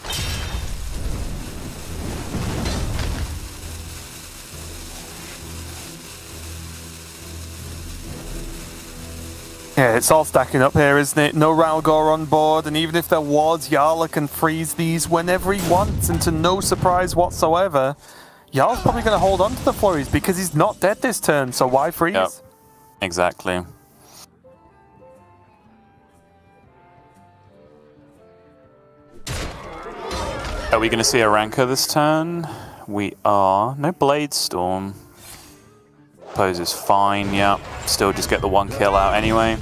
Yeah, it's all stacking up here, isn't it? No Ralgor on board, and even if there was, Jarla can freeze these whenever he wants, and to no surprise whatsoever, Jarla's probably going to hold on to the flurries because he's not dead this turn, so why freeze? Yep. Exactly. Are we going to see a Ranker this turn? We are. No Blade Storm. Pose is fine, yeah. Still just get the 1 kill out anyway.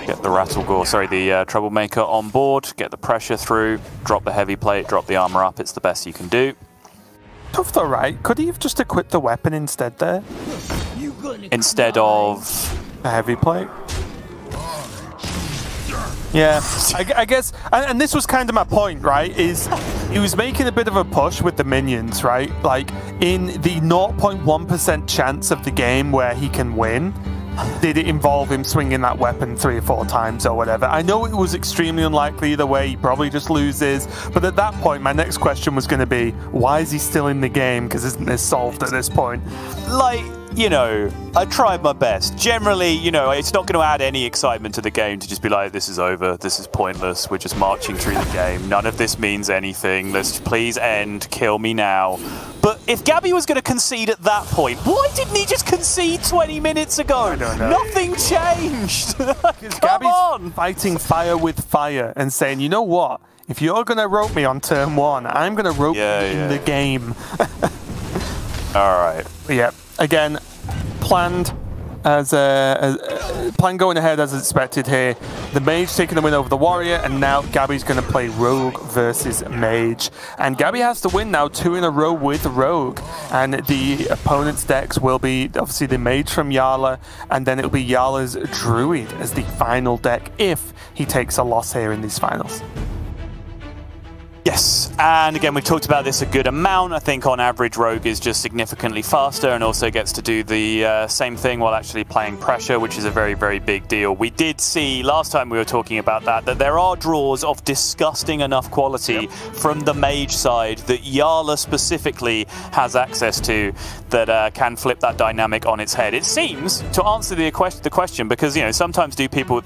Get the the Troublemaker on board, get the pressure through, drop the heavy plate, drop the armor up, it's the best you can do. Tough though, right? Could he have just equipped the weapon instead there? Instead of... a heavy plate? Yeah, I guess, and this was kind of my point, right, is he was making a bit of a push with the minions, right? Like, in the 0.1% chance of the game where he can win, did it involve him swinging that weapon 3 or 4 times or whatever? I know it was extremely unlikely either way, he probably just loses, but at that point, my next question was going to be, why is he still in the game? Because isn't this solved at this point? Like, you know, I tried my best. Generally, you know, it's not going to add any excitement to the game to just be like, this is over, this is pointless, we're just marching through the game, none of this means anything, let's please end, kill me now. But if Gaby was going to concede at that point, why didn't he just concede 20 minutes ago? I don't know. Nothing changed. Come Gaby's on. fighting fire with fire and saying, you know what? If you're going to rope me on turn 1, I'm going to rope you in the game. All right. Yeah. Again, planned, as plan going ahead as expected here. The Mage taking the win over the Warrior, and now Gaby's going to play Rogue versus Mage. And Gaby has to win now 2 in a row with Rogue, and the opponent's decks will be obviously the Mage from Jarla, and then it'll be Jarla's Druid as the final deck if he takes a loss here in these finals. Yes, and again, we've talked about this a good amount. I think on average, Rogue is just significantly faster and also gets to do the same thing while actually playing pressure, which is a very, very big deal. We did see last time we were talking about that there are draws of disgusting enough quality from the Mage side that Jarla specifically has access to that can flip that dynamic on its head. It seems, to answer the question, because you know sometimes people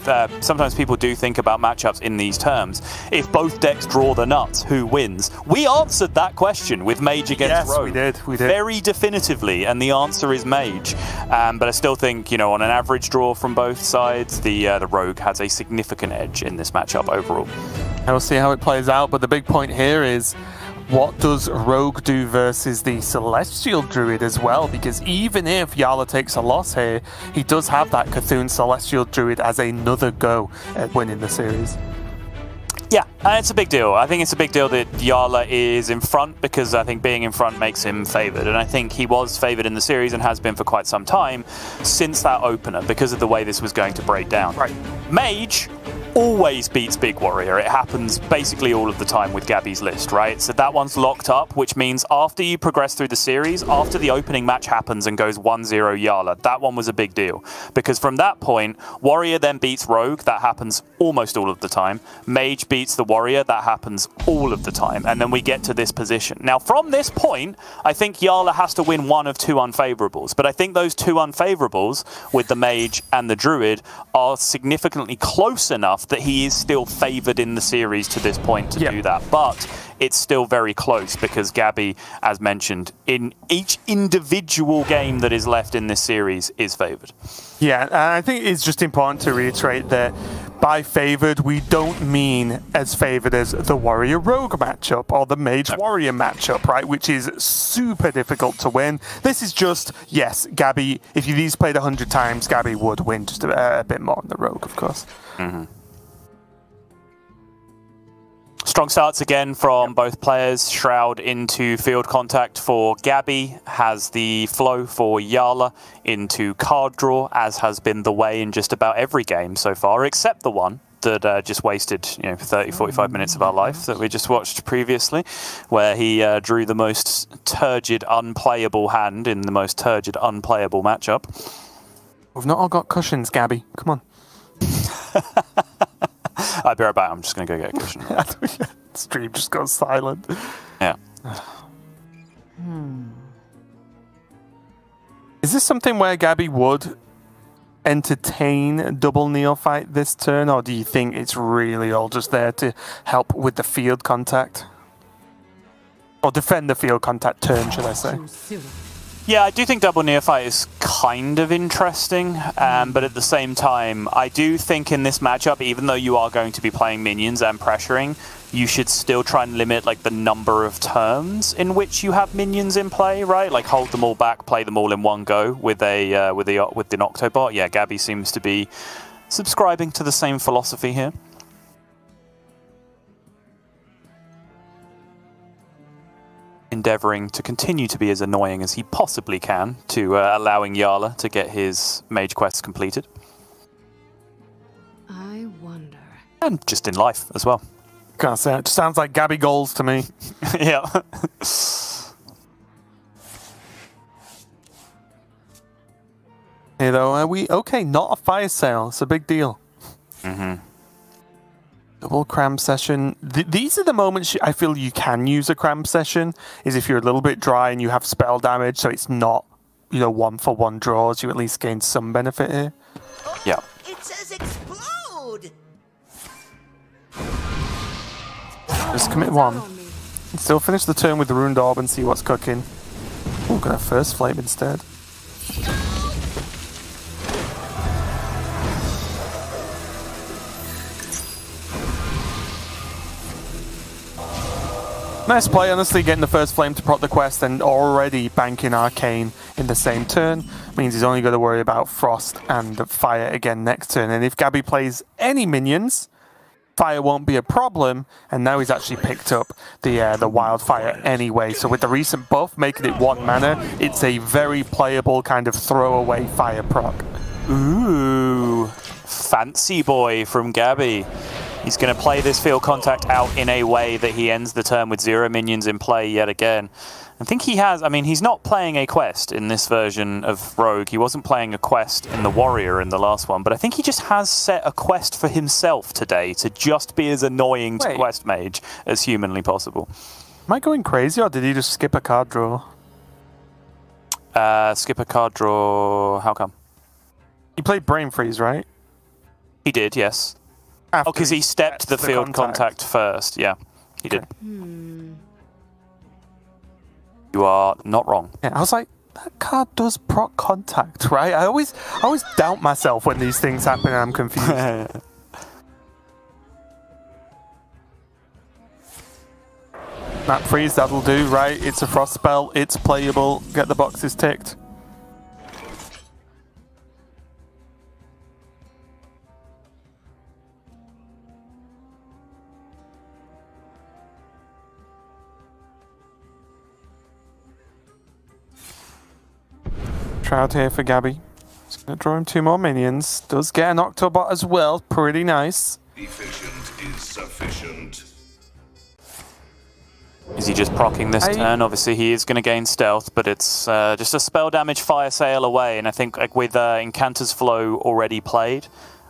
do think about matchups in these terms. If both decks draw the nuts, who wins? We answered that question with Mage against Rogue. Yes, we did. Very definitively, and the answer is Mage. But I still think, you know, on an average draw from both sides, the Rogue has a significant edge in this matchup overall. And we'll see how it plays out, but the big point here is what does Rogue do versus the Celestial Druid as well? Because even if Jarla takes a loss here, he does have that Cthulhu Celestial Druid as another go at winning the series. Yeah, and it's a big deal. I think it's a big deal that Jarla is in front because I think being in front makes him favoured. And I think he was favoured in the series and has been for quite some time since that opener because of the way this was going to break down. Right. Mage always beats Big Warrior. It happens basically all of the time with Gaby's list, right? So that one's locked up, which means after you progress through the series, after the opening match happens and goes 1-0 Jarla, that one was a big deal. Because from that point, Warrior then beats Rogue, that happens almost all of the time. Mage beats the Warrior, that happens all of the time. And then we get to this position. Now, from this point, I think Jarla has to win one of 2 unfavourables. But I think those 2 unfavourables with the Mage and the Druid are significantly close enough that he is still favoured in the series to this point to do that. But it's still very close because Gaby, as mentioned, in each individual game that is left in this series is favoured. Yeah, and I think it's just important to reiterate that by favoured, we don't mean as favoured as the Warrior-Rogue matchup or the Mage-Warrior matchup, right, which is super difficult to win. This is just, yes, Gaby, if you these played 100 times, Gaby would win just a bit more on the Rogue, of course. Mm-hmm. Strong starts again from both players. Shroud into field contact for Gaby, has the flow for Jarla into card draw, as has been the way in just about every game so far, except the one that just wasted 30-45 minutes of our life that we just watched previously, where he drew the most turgid, unplayable hand in the most turgid, unplayable matchup. We've not all got cushions, Gaby. Come on. I'll be right back. I'm just going to go get a cushion. Stream just goes silent. Yeah. Is this something where Gaby would entertain double neophyte this turn, or do you think it's really all just there to help with the field contact? Or defend the field contact turn, should I say? Yeah, I do think double neophyte is kind of interesting, but at the same time, I do think in this matchup, even though you are going to be playing minions and pressuring, you should still try and limit like the number of turns in which you have minions in play, right? Like hold them all back, play them all in one go with a with the Octobot. Yeah, Gaby seems to be subscribing to the same philosophy here. Endeavouring to continue to be as annoying as he possibly can to allowing Jarla to get his mage quests completed. I wonder. And just in life as well. Can't say it. Sounds like Gaby goals to me. Yeah. Hey, though, are we okay? Not a fire sale. It's a big deal. Mm-hmm. Double cram session. These are the moments I feel you can use a cram session, is if you're a little bit dry and you have spell damage, so it's not, 1-for-1 draws. You at least gain some benefit here. Oh, yeah. It says explode! Just commit one. Still finish the turn with the Ruined Orb and see what's cooking. Ooh, gonna first flame instead. Nice play, honestly, getting the first flame to proc the quest and already banking Arcane in the same turn. Means he's only got to worry about Frost and Fire again next turn. And if Gaby plays any minions, Fire won't be a problem. And now he's actually picked up the Wildfire anyway. So with the recent buff making it 1 mana, it's a very playable kind of throwaway Fire proc. Ooh, fancy boy from Gaby. He's going to play this field contact out in a way that he ends the turn with 0 minions in play yet again. I think he has, I mean, he's not playing a quest in this version of Rogue. He wasn't playing a quest in the Warrior in the last one, but I think he just has set a quest for himself today to just be as annoying to Quest Mage as humanly possible. Am I going crazy, or did he just skip a card draw? Skip a card draw, how come? He played Brain Freeze, right? He did, yes. Oh, because he stepped the field contact first. Yeah, he did. You are not wrong. Yeah, I was like, that card does proc contact, right? I always doubt myself when these things happen and I'm confused. Map freeze, that'll do, right? It's a frost spell, it's playable, get the boxes ticked. Shroud here for Gaby. He's going to draw him 2 more minions. Does get an Octobot as well. Pretty nice. Efficient is sufficient. Is he just proccing this turn? Obviously, he is going to gain stealth, but it's just a spell damage fire sale away. And I think like, with Incanter's Flow already played,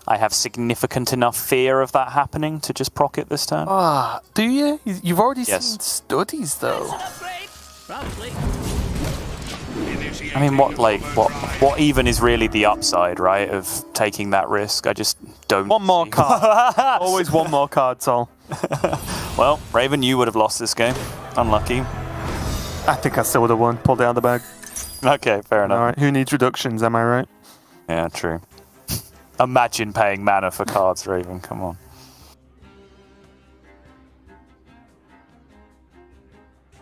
I have significant enough fear of that happening to just proc it this turn. Ah, do you? You've already seen studies, though. I mean, what even is really the upside, right, of taking that risk? I just don't. 1 more card. Always 1 more card, Sol. Well, Raven, you would have lost this game. Unlucky. I think I still would have won. Pulled it out of the bag. Okay, fair enough. All right, who needs reductions? Am I right? Yeah, true. Imagine paying mana for cards, Raven. Come on.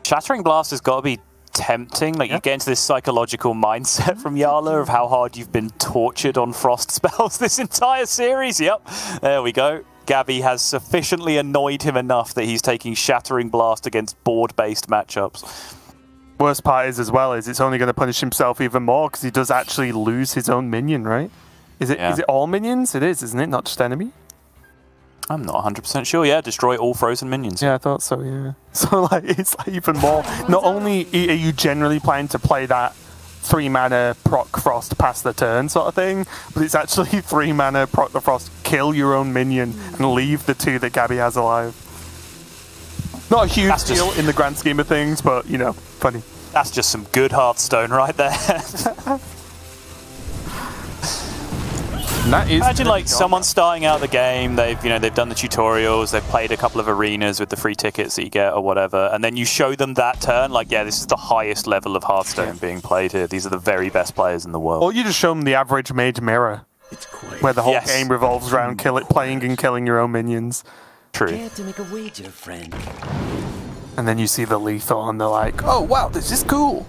Shattering Blast has got to be tempting. Like, you get into this psychological mindset from Jarla of how hard you've been tortured on frost spells this entire series. Yep, there we go. Gaby has sufficiently annoyed him enough that he's taking Shattering Blast against board-based matchups. Worst part is, as well, is it's only going to punish himself even more because he does actually lose his own minion, right? Is it all minions? It is, isn't it? Not just enemy? I'm not 100% sure. Yeah, destroy all frozen minions. Yeah, I thought so, yeah. So, like, it's like even more. Not only are you generally planning to play that 3 mana proc frost past the turn sort of thing, but it's actually 3 mana proc the frost, kill your own minion, and leave the 2 that Gaby has alive. Not a huge deal in the grand scheme of things, but, you know, funny. That's just some good Hearthstone right there. Imagine like someone starting out the game, they've done the tutorials, they've played a couple of arenas with the free tickets that you get or whatever, and then you show them that turn, like, yeah, this is the highest level of Hearthstone being played here. These are the very best players in the world. Or you just show them the average mage mirror, where the whole game revolves around playing and killing your own minions. True. Care to make a wager, friend? And then you see the lethal and they're like, oh wow, this is cool.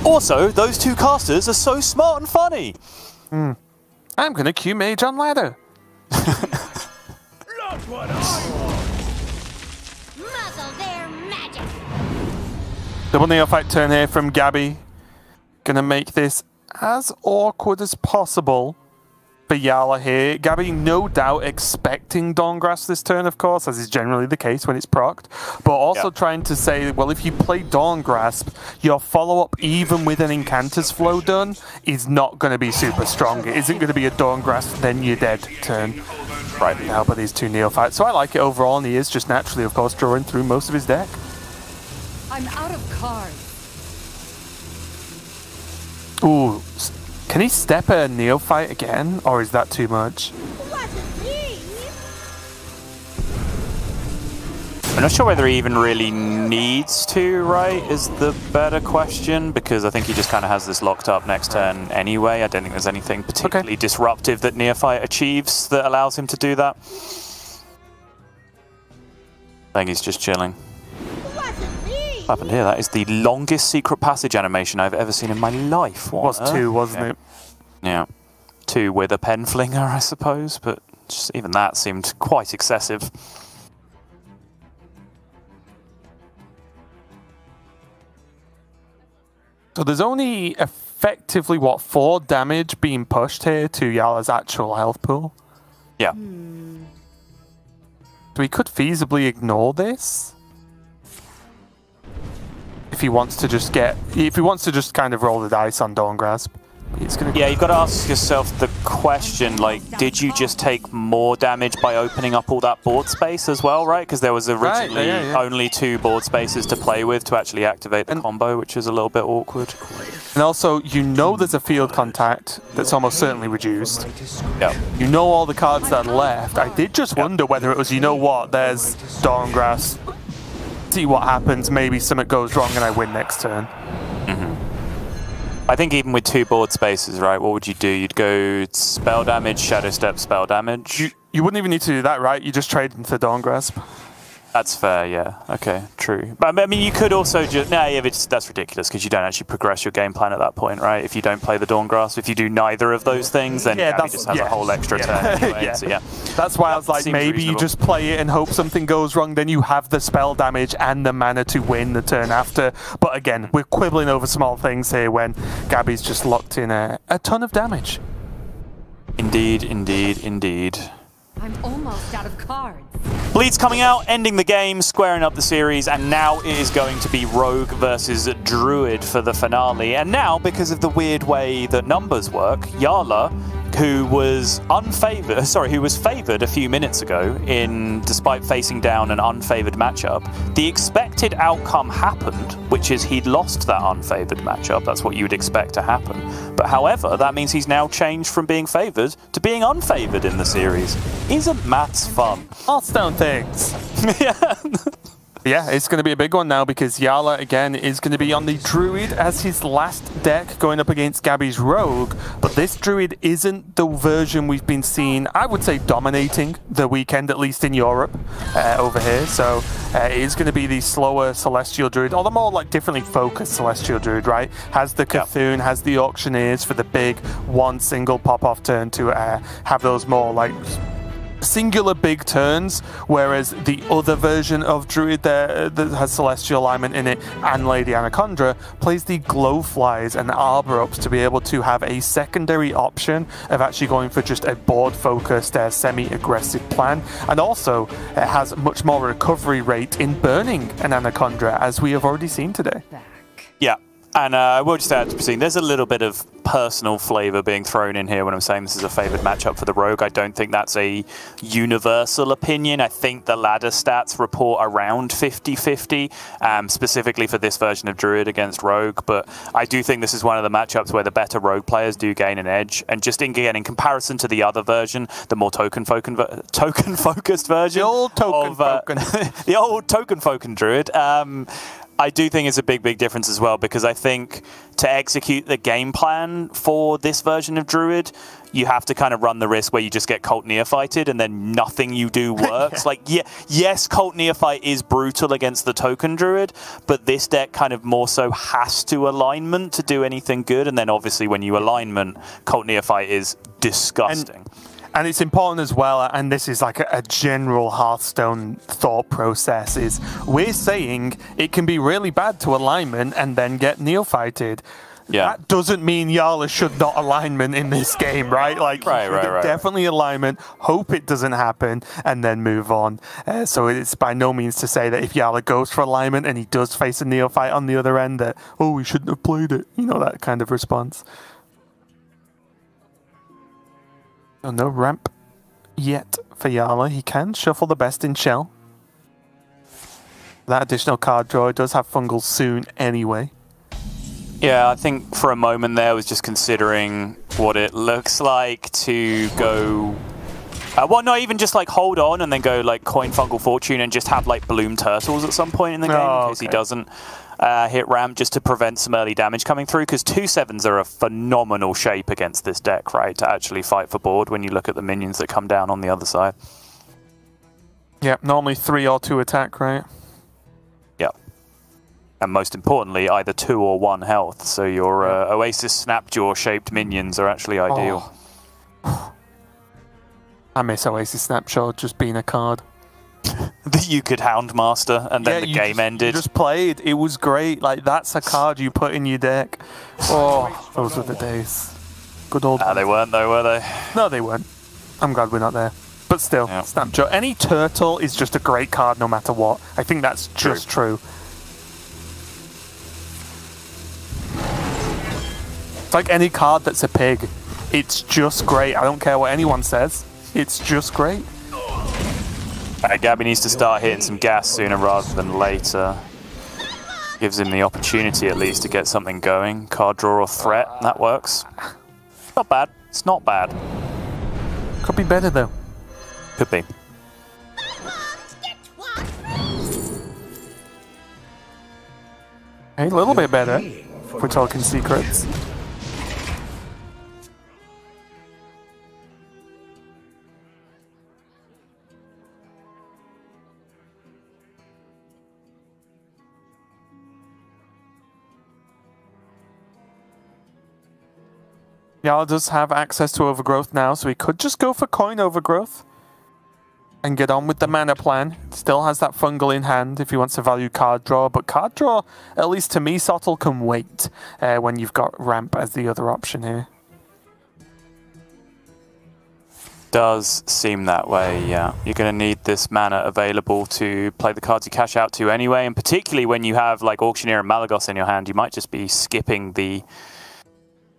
Also, those 2 casters are so smart and funny. I'm gonna Q mage on ladder. Double neophyte turn here from Gaby. Gonna make this as awkward as possible for Jarla here. Gaby, no doubt, expecting Dawngrasp this turn, of course, as is generally the case when it's procced, but also trying to say, well, if you play Dawngrasp, your follow-up, even with an Incanter's Flow done, is not going to be super strong. It isn't going to be a Dawngrasp, then you're dead turn. Right, with the help of these 2 neophytes. So I like it overall, and he is just naturally, of course, drawing through most of his deck. I'm out of cards. Ooh. Can he step a neophyte again, or is that too much? I'm not sure whether he even really needs to, right, is the better question, because I think he just kind of has this locked up next turn anyway. I don't think there's anything particularly disruptive that Neophyte achieves that allows him to do that. I think he's just chilling. What happened here? That is the longest secret passage animation I've ever seen in my life. What was 2, wasn't it? Yeah. 2 with a pen flinger, I suppose, but just even that seemed quite excessive. So there's only effectively, what, 4 damage being pushed here to Jarla's actual health pool? Yeah. So he could feasibly ignore this. If he wants to just kind of roll the dice on Dawn Grasp. Yeah, you've got to ask yourself the question, like, did you just take more damage by opening up all that board space as well, right? Because there was originally only 2 board spaces to play with to actually activate the combo, which is a little bit awkward. And also, you know there's a field contact that's almost certainly reduced. Yeah. You know all the cards that are left. I did just wonder whether it was, you know what, there's Dawn Grasp. See what happens, maybe something goes wrong and I win next turn. I think even with 2 board spaces, right, what would you do? You'd go spell damage, shadow step, spell damage. You wouldn't even need to do that, right? You just trade into Dawn Grasp. That's fair, yeah. Okay, true. But I mean, you could also just... No, yeah, that's ridiculous because you don't actually progress your game plan at that point, right? If you don't play the Dawn Grasp, if you do neither of those things, then Gaby just has a whole extra turn anyway. So, yeah. That's why I was like, maybe reasonable. You just play it and hope something goes wrong, then you have the spell damage and the mana to win the turn after. But again, we're quibbling over small things here when Gaby's just locked in a ton of damage. Indeed, indeed, indeed. I'm almost out of cards. Bleed's coming out, ending the game, squaring up the series, and now it is going to be Rogue versus Druid for the finale. And now, because of the weird way that numbers work, Jarla, who was favoured a few minutes ago despite facing down an unfavoured matchup, the expected outcome happened, which is he'd lost that unfavoured matchup. That's what you would expect to happen. But however, that means he's now changed from being favoured to being unfavoured in the series. Isn't maths fun? Hearthstone things. Yeah. Yeah, it's going to be a big one now because Jarla, again, is going to be on the Druid as his last deck going up against Gaby's Rogue. But this Druid isn't the version we've been seeing, I would say, dominating the weekend, at least in Europe, over here. So it is going to be the slower Celestial Druid, or the more like differently focused Celestial Druid, right? Has the Cthulhu, has the Auctioneers for the big one single pop-off turn to have those more like singular big turns, whereas the other version of Druid there that has Celestial Alignment in it and Lady Anaconda plays the Glowflies and Arbor Ups to be able to have a secondary option of actually going for just a board-focused, semi-aggressive plan, and also it has much more recovery rate in burning an Anaconda, as we have already seen today. Yeah. And I will just add to proceed, there's a little bit of personal flavour being thrown in here when I'm saying this is a favoured matchup for the Rogue. I don't think that's a universal opinion. I think the ladder stats report around 50-50, specifically for this version of Druid against Rogue. But I do think this is one of the matchups where the better Rogue players do gain an edge. And just in comparison to the other version, the more token-focused version. The old the old token-focused Druid. I do think it's a big, big difference as well, because I think to execute the game plan for this version of Druid, you have to kind of run the risk where you just get Cult Neophyted and then nothing you do works. Like, yes, Cult Neophyte is brutal against the token Druid, but this deck kind of more so has to alignment to do anything good. And then obviously when you alignment, Cult Neophyte is disgusting. And it's important as well, and this is like a general Hearthstone thought process, is we're saying it can be really bad to alignment and then get neophyted. Yeah. That doesn't mean Jarla should not alignment in this game, right? Like, definitely alignment, hope it doesn't happen, and then move on. So it's by no means to say that if Jarla goes for alignment and he does face a neophyte on the other end, that, oh, we shouldn't have played it. You know, that kind of response. Oh, no ramp yet for Jarla. He can shuffle the best in shell. That additional card draw does have fungal soon anyway. Yeah, I think for a moment there I was just considering what it looks like to go... well, not even just like hold on and then go like coin fungal fortune and just have like bloom turtles at some point in the game in case he doesn't hit ramp, just to prevent some early damage coming through, because 2/7s are a phenomenal shape against this deck, right, to actually fight for board when you look at the minions that come down on the other side. Yeah, normally 3 or 2 attack, right? Yeah. And most importantly, either 2 or 1 health. So your Oasis Snapjaw-shaped minions are actually ideal. Oh. I miss Oasis Snapjaw just being a card. You could Houndmaster, and then the game ended. You just played. It was great. Like, that's a card you put in your deck. Oh, those were the days. Good old days. They weren't, though, were they? No, they weren't. I'm glad we're not there. But still, Snapjaw. Any turtle is just a great card no matter what. I think that's just true. It's like any card that's a pig. It's just great. I don't care what anyone says. It's just great. Gaby needs to start hitting some gas sooner rather than later. Gives him the opportunity at least to get something going. Card draw or threat, that works. Not bad. It's not bad. Could be better though. Could be. Hey, a little bit better, if we're talking secrets. Jarla does have access to Overgrowth now, so he could just go for Coin Overgrowth and get on with the mana plan. Still has that Fungal in hand if he wants to value card draw, but card draw, at least to me, Sottle can wait when you've got Ramp as the other option here. Does seem that way, yeah. You're going to need this mana available to play the cards you cash out to anyway, and particularly when you have like Auctioneer and Malagos in your hand, you might just be skipping the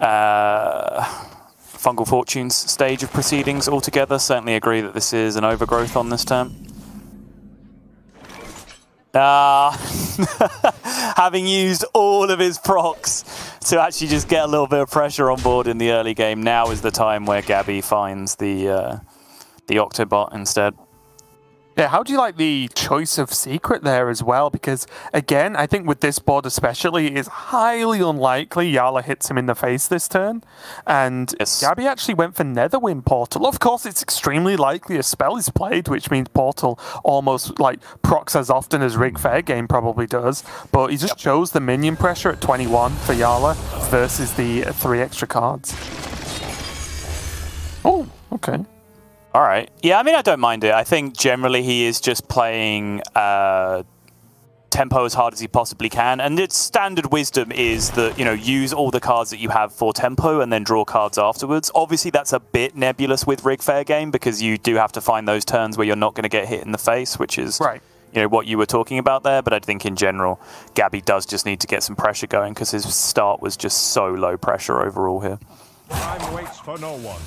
Fungal Fortunes stage of proceedings altogether. Certainly agree that this is an overgrowth on this turn. Having used all of his procs to actually just get a little bit of pressure on board in the early game, now is the time where Gaby finds the Octobot instead. Yeah, how do you like the choice of secret there as well? Because, again, I think with this board especially, it's highly unlikely Jarla hits him in the face this turn. And Gaby actually went for Netherwind Portal. Of course, it's extremely likely a spell is played, which means Portal almost, like, procs as often as Rig Fair Game probably does. But he just chose the minion pressure at 21 for Jarla versus the 3 extra cards. Oh, okay. All right. Yeah, I mean, I don't mind it. I think generally he is just playing tempo as hard as he possibly can. And its standard wisdom is that, you know, use all the cards that you have for tempo and then draw cards afterwards. Obviously, that's a bit nebulous with Rig Fair Game because you do have to find those turns where you're not going to get hit in the face, which is, you know, what you were talking about there. But I think in general, Gaby does just need to get some pressure going because his start was just so low pressure overall here. Time waits for no one.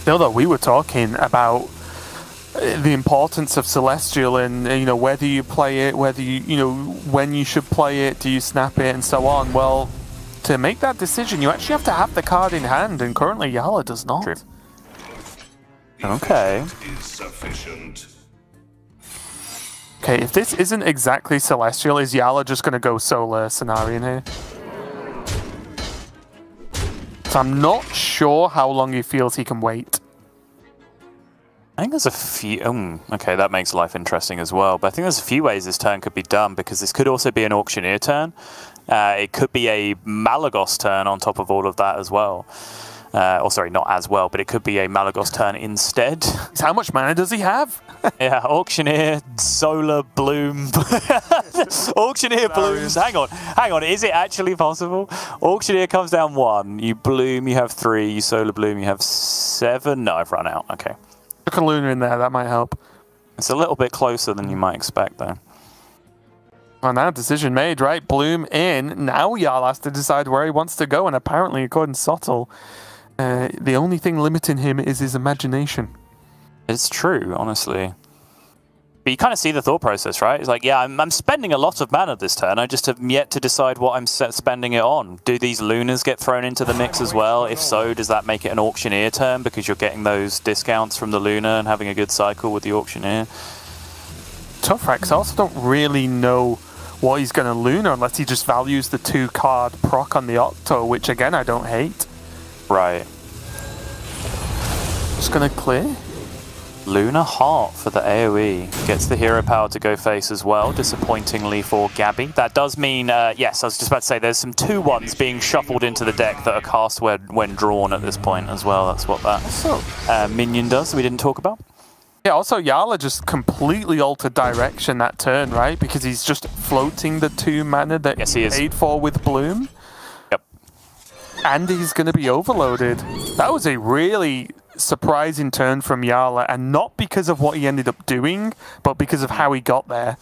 Still though, we were talking about the importance of Celestial and, you know, whether you play it, whether you know, when you should play it, do you snap it, and so on. Well, to make that decision, you actually have to have the card in hand, and currently Jarla does not. True. Okay. Okay, if this isn't exactly Celestial, is Jarla just going to go Solar Scenario here? So I'm not sure how long he feels he can wait. I think there's a few... okay, that makes life interesting as well. But I think there's a few ways this turn could be done, because this could also be an Auctioneer turn. It could be a Malagos turn on top of all of that as well. Or sorry, not as well, but it could be a Malagos turn instead. How much mana does he have? Yeah, Auctioneer, Solar, Bloom. Auctioneer blooms. Hang on. Is it actually possible? Auctioneer comes down 1. You bloom, you have 3. You Solar Bloom, you have 7. No, I've run out. Okay. Look a Luna in there. That might help. It's a little bit closer than you might expect, though. Well, now decision made, right? Bloom in. Now Jarla has to decide where he wants to go, and apparently, according to Sottle, the only thing limiting him is his imagination. It's true, honestly. But you kind of see the thought process, right? It's like, yeah, I'm spending a lot of mana this turn. I just have yet to decide what I'm spending it on. Do these Lunas get thrown into the mix as well? If so, does that make it an Auctioneer turn because you're getting those discounts from the Luna and having a good cycle with the Auctioneer? Tough, right? Because I also don't really know what he's going to Luna, unless he just values the 2-card proc on the Octo, which again I don't hate. Right. Just going to clear. Luna Heart for the AoE. Gets the hero power to go face as well, disappointingly for Gaby. That does mean, yes, I was just about to say, there's some 2-1s being shuffled into the deck that are cast when drawn at this point as well. That's what that minion does, we didn't talk about. Yeah, also Jarla just completely altered direction that turn, right? Because he's just floating the 2 mana that he paid for with Bloom. Yep. And he's going to be overloaded. That was a really surprising turn from Jarla, and not because of what he ended up doing, but because of how he got there.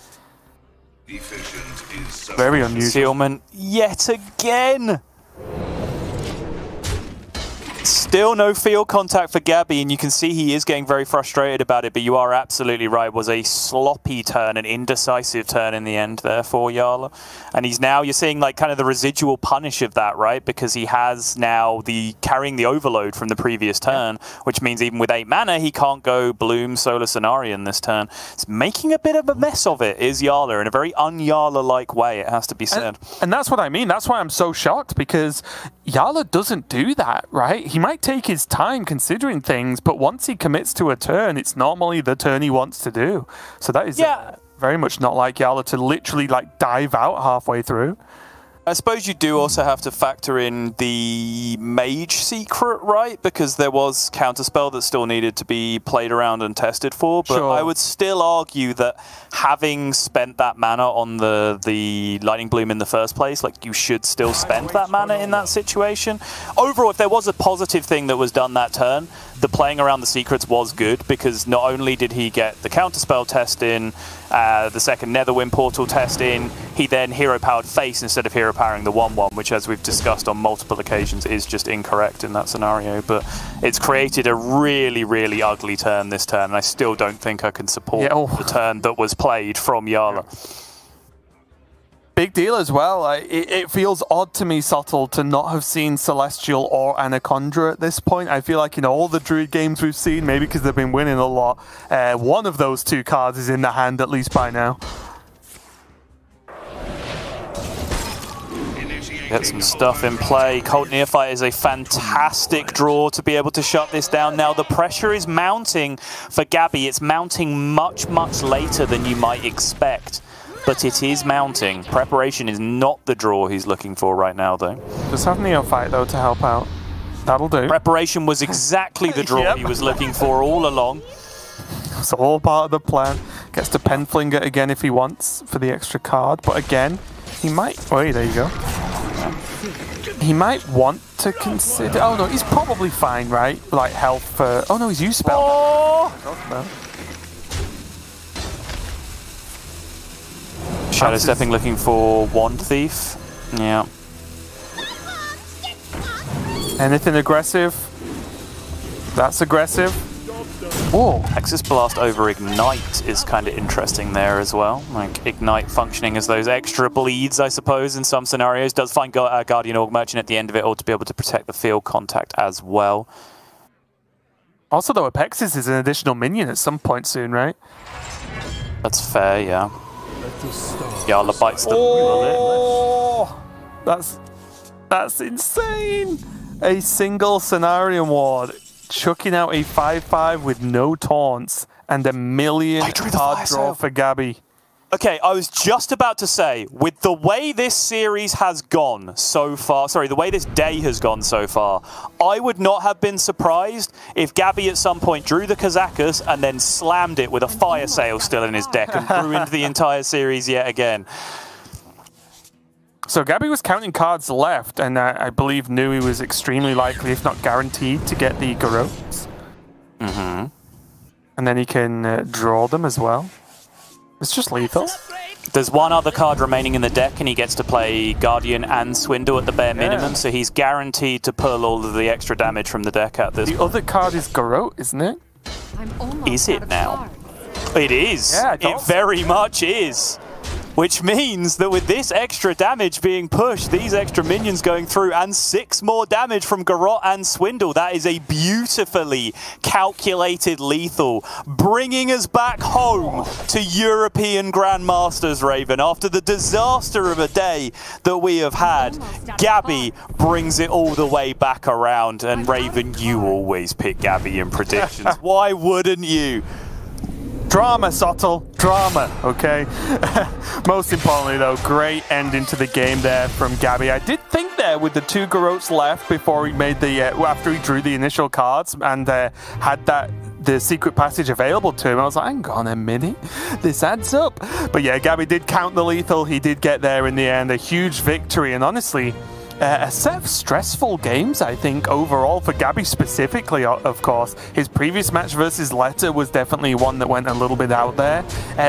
Very unusual. Concealment yet again! Still no field contact for Gaby, and you can see he is getting very frustrated about it, but you are absolutely right. It was a sloppy turn, an indecisive turn in the end there for Jarla. And he's now, you're seeing like kind of the residual punish of that, right? Because he has now carrying the overload from the previous turn, which means even with 8 mana, he can't go Bloom, Solar Cenarion this turn. It's making a bit of a mess of it, is Jarla, in a very un-Jarla-like way, it has to be said. And that's what I mean. That's why I'm so shocked, because Jarla doesn't do that, right? He might take his time considering things, but once he commits to a turn, it's normally the turn he wants to do. So that is very much not like Jarla to literally like dive out halfway through. I suppose you do also have to factor in the mage secret, right? Because there was counterspell that still needed to be played around and tested for. But I would still argue that having spent that mana on the Lightning Bloom in the first place, like you should still spend that mana in that situation. Overall, if there was a positive thing that was done that turn, the playing around the secrets was good, because not only did he get the counterspell test in, the second Netherwind portal test in, he then hero powered face instead of hero powering the 1/1, which, as we've discussed on multiple occasions, is just incorrect in that scenario. But it's created a really, really ugly turn this turn, and I still don't think I can support the turn that was played from Jarla. Big deal as well. It feels odd to me, Subtle, to not have seen Celestial or Anaconda at this point. I feel like in all the Druid games we've seen, maybe because they've been winning a lot, one of those 2 cards is in the hand at least by now. Get some stuff in play. Cold Neophyte is a fantastic draw to be able to shut this down. Now the pressure is mounting for Gaby. It's mounting much, much later than you might expect. But it is mounting. Preparation is not the draw he's looking for right now, though. Just have Neophyte, though, to help out. That'll do. Preparation was exactly the draw he was looking for all along. It's all part of the plan. Gets to Penflinger again if he wants for the extra card. But again, he might... Wait, there you go. He might want to consider... Oh, no, he's probably fine, right? Like, health for... Oh, no, he's used spell. Oh! Shadow stepping, looking for Wand Thief. Yeah. Anything aggressive? That's aggressive. Oh, Axis Blast over Ignite is kind of interesting there as well. Like Ignite functioning as those extra bleeds, I suppose, in some scenarios. Does find Guardian Orc Merchant at the end of it all to be able to protect the field contact as well. Also, though, Apexis is an additional minion at some point soon, right? That's fair, yeah. Jarla bites the bullet. That's insane! A single Cenarion Ward, chucking out a 5/5 with no taunts, and a million card draw for Gaby. Okay, I was just about to say, with the way this series has gone so far, sorry, the way this day has gone so far, I would not have been surprised if Gaby at some point drew the Kazakus and then slammed it with a Fire Sail still in his deck and ruined the entire series yet again. So Gaby was counting cards left, and I believe knew he was extremely likely, if not guaranteed, to get the Garrotes. Mm-hmm. And then he can draw them as well. It's just lethal. There's one other card remaining in the deck, and he gets to play Guardian and Swindle at the bare minimum, so he's guaranteed to pull all of the extra damage from the deck at this point. The other card is Garrote, isn't it? Is it now? It is. Yeah, it very much is. Which means that with this extra damage being pushed, these extra minions going through, and 6 more damage from Garrote and Swindle, that is a beautifully calculated lethal, bringing us back home to European Grandmasters, Raven. After the disaster of a day that we have had, Gaby brings it all the way back around. And Raven, you always pick Gaby in predictions. Why wouldn't you? Drama, Sottle. Drama, okay? Most importantly, though, great ending to the game there from Gaby. I did think there with the 2 Garrotes left before he made the, after he drew the initial cards and had the secret passage available to him. I was like, hang on a minute, this adds up. But yeah, Gaby did count the lethal. He did get there in the end. A huge victory, and honestly, a set of stressful games, I think, overall for Gaby specifically, of course. His previous match versus Letta was definitely one that went a little bit out there.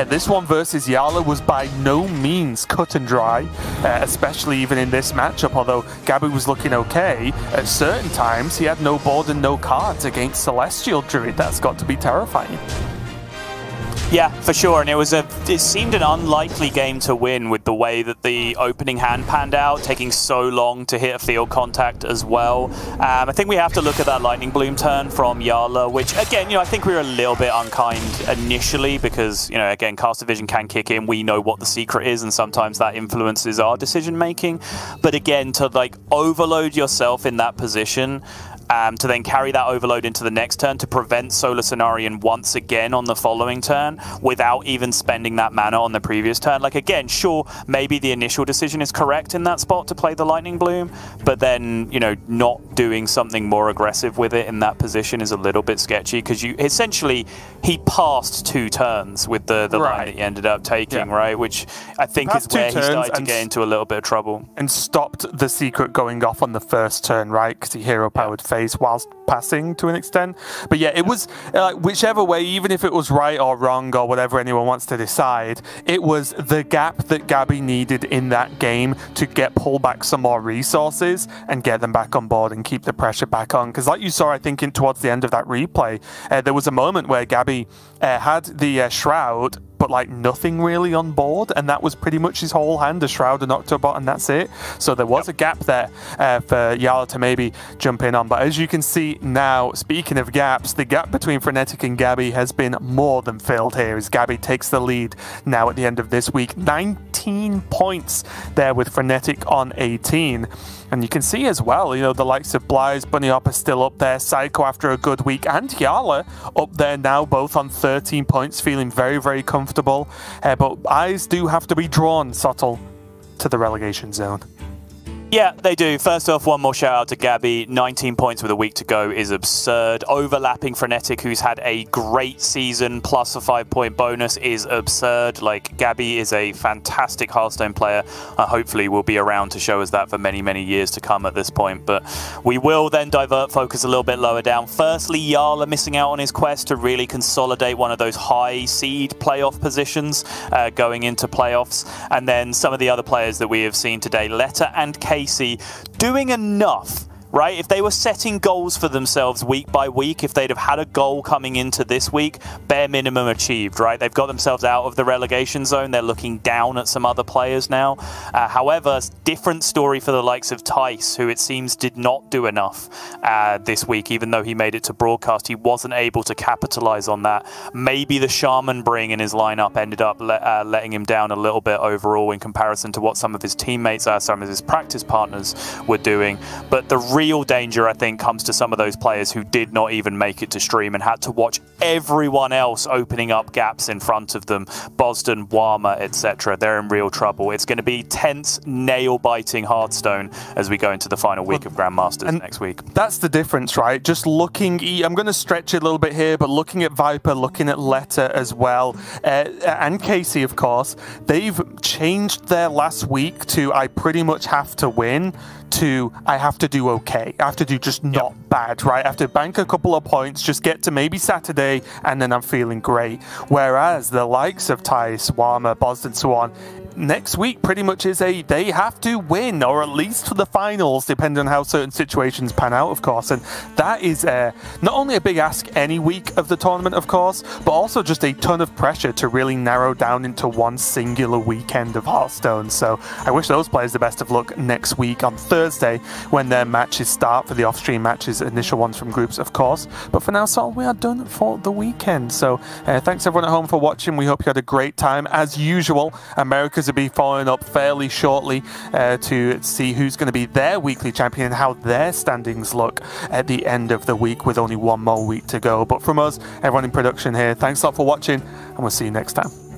This one versus Jarla was by no means cut and dry, especially even in this matchup, although Gaby was looking okay. At certain times, he had no board and no cards against Celestial Druid. That's got to be terrifying. Yeah, for sure, and it seemed an unlikely game to win with the way that the opening hand panned out, taking so long to hit a field contact as well. I think we have to look at that Lightning Bloom turn from Jarla, which, again, I think we were a little bit unkind initially because, again, Caster Vision can kick in. We know what the secret is, and sometimes that influences our decision-making. But again, to, overload yourself in that position, to then carry that overload into the next turn to prevent Solar Cenarion once again on the following turn without even spending that mana on the previous turn. Again, sure, maybe the initial decision is correct in that spot to play the Lightning Bloom, but then, not doing something more aggressive with it in that position is a little bit sketchy because he passed 2 turns with the line that he ended up taking, right? Which I think is where he started to get into a little bit of trouble. And stopped the secret going off on the first turn, right? Because he hero-powered face whilst passing to an extent. But yeah, it was whichever way, even if it was right or wrong or whatever anyone wants to decide, it was the gap that Gaby needed in that game to pull back some more resources and get them back on board and keep the pressure back on. Because like you saw, I think, towards the end of that replay, there was a moment where Gaby had the Shroud, but nothing really on board, and that was pretty much his whole hand, a Shroud and Octobot, and that's it. So there was a gap there for Jarla to maybe jump in on. But as you can see now, speaking of gaps, the gap between Frenetic and Gaby has been more than filled here as Gaby takes the lead now at the end of this week. 19 points there with Frenetic on 18. And you can see as well, the likes of Bly's, Bunny Hop are still up there, Psycho after a good week, and Jarla up there now, both on 13 points, feeling very, very comfortable. But eyes do have to be drawn, Sottle, to the relegation zone. Yeah, they do. First off, one more shout out to Gaby. 19 points with a week to go is absurd. Overlapping Frenetic, who's had a great season, plus a 5-point bonus, is absurd. Gaby is a fantastic Hearthstone player. Hopefully will be around to show us that for many, many years to come at this point. But we will then divert focus a little bit lower down. Firstly, Jarla missing out on his quest to really consolidate one of those high seed playoff positions going into playoffs. And then some of the other players that we have seen today, Letta and Casey, doing enough, right? If they were setting goals for themselves week by week, if they'd have had a goal coming into this week, bare minimum achieved, right? They've got themselves out of the relegation zone. They're looking down at some other players now. However, different story for the likes of Tice, who it seems did not do enough this week, even though he made it to broadcast. He wasn't able to capitalize on that. Maybe the Shaman bring in his lineup ended up letting him down a little bit overall in comparison to what some of his teammates, some of his practice partners were doing. But the real danger, I think, comes to some of those players who did not even make it to stream and had to watch everyone else opening up gaps in front of them. Boston, Wama, etc. They're in real trouble. It's going to be tense, nail-biting Hearthstone as we go into the final week of Grandmasters next week. That's the difference, right? Just looking, I'm going to stretch it a little bit here, but looking at Viper, looking at Letta as well, and Casey, of course, they've changed their last week to I pretty much have to win to I have to do okay. I have to do just not bad, right? I have to bank a couple of points, just get to maybe Saturday, and then I'm feeling great. Whereas the likes of Thais, Warmer, Bosd, and so on, next week pretty much is they have to win, or at least for the finals, depending on how certain situations pan out, of course. And that is not only a big ask any week of the tournament, of course, but also just a ton of pressure to really narrow down into one singular weekend of Hearthstone. So I wish those players the best of luck next week on Thursday when their matches start, for the off-stream matches, initial ones from groups, of course. But for now, Sol, we are done for the weekend. So thanks everyone at home for watching. We hope you had a great time. As usual, America's will be following up fairly shortly to see who's going to be their weekly champion and how their standings look at the end of the week, with only one more week to go. But from us, everyone in production here, thanks a lot for watching, and we'll see you next time.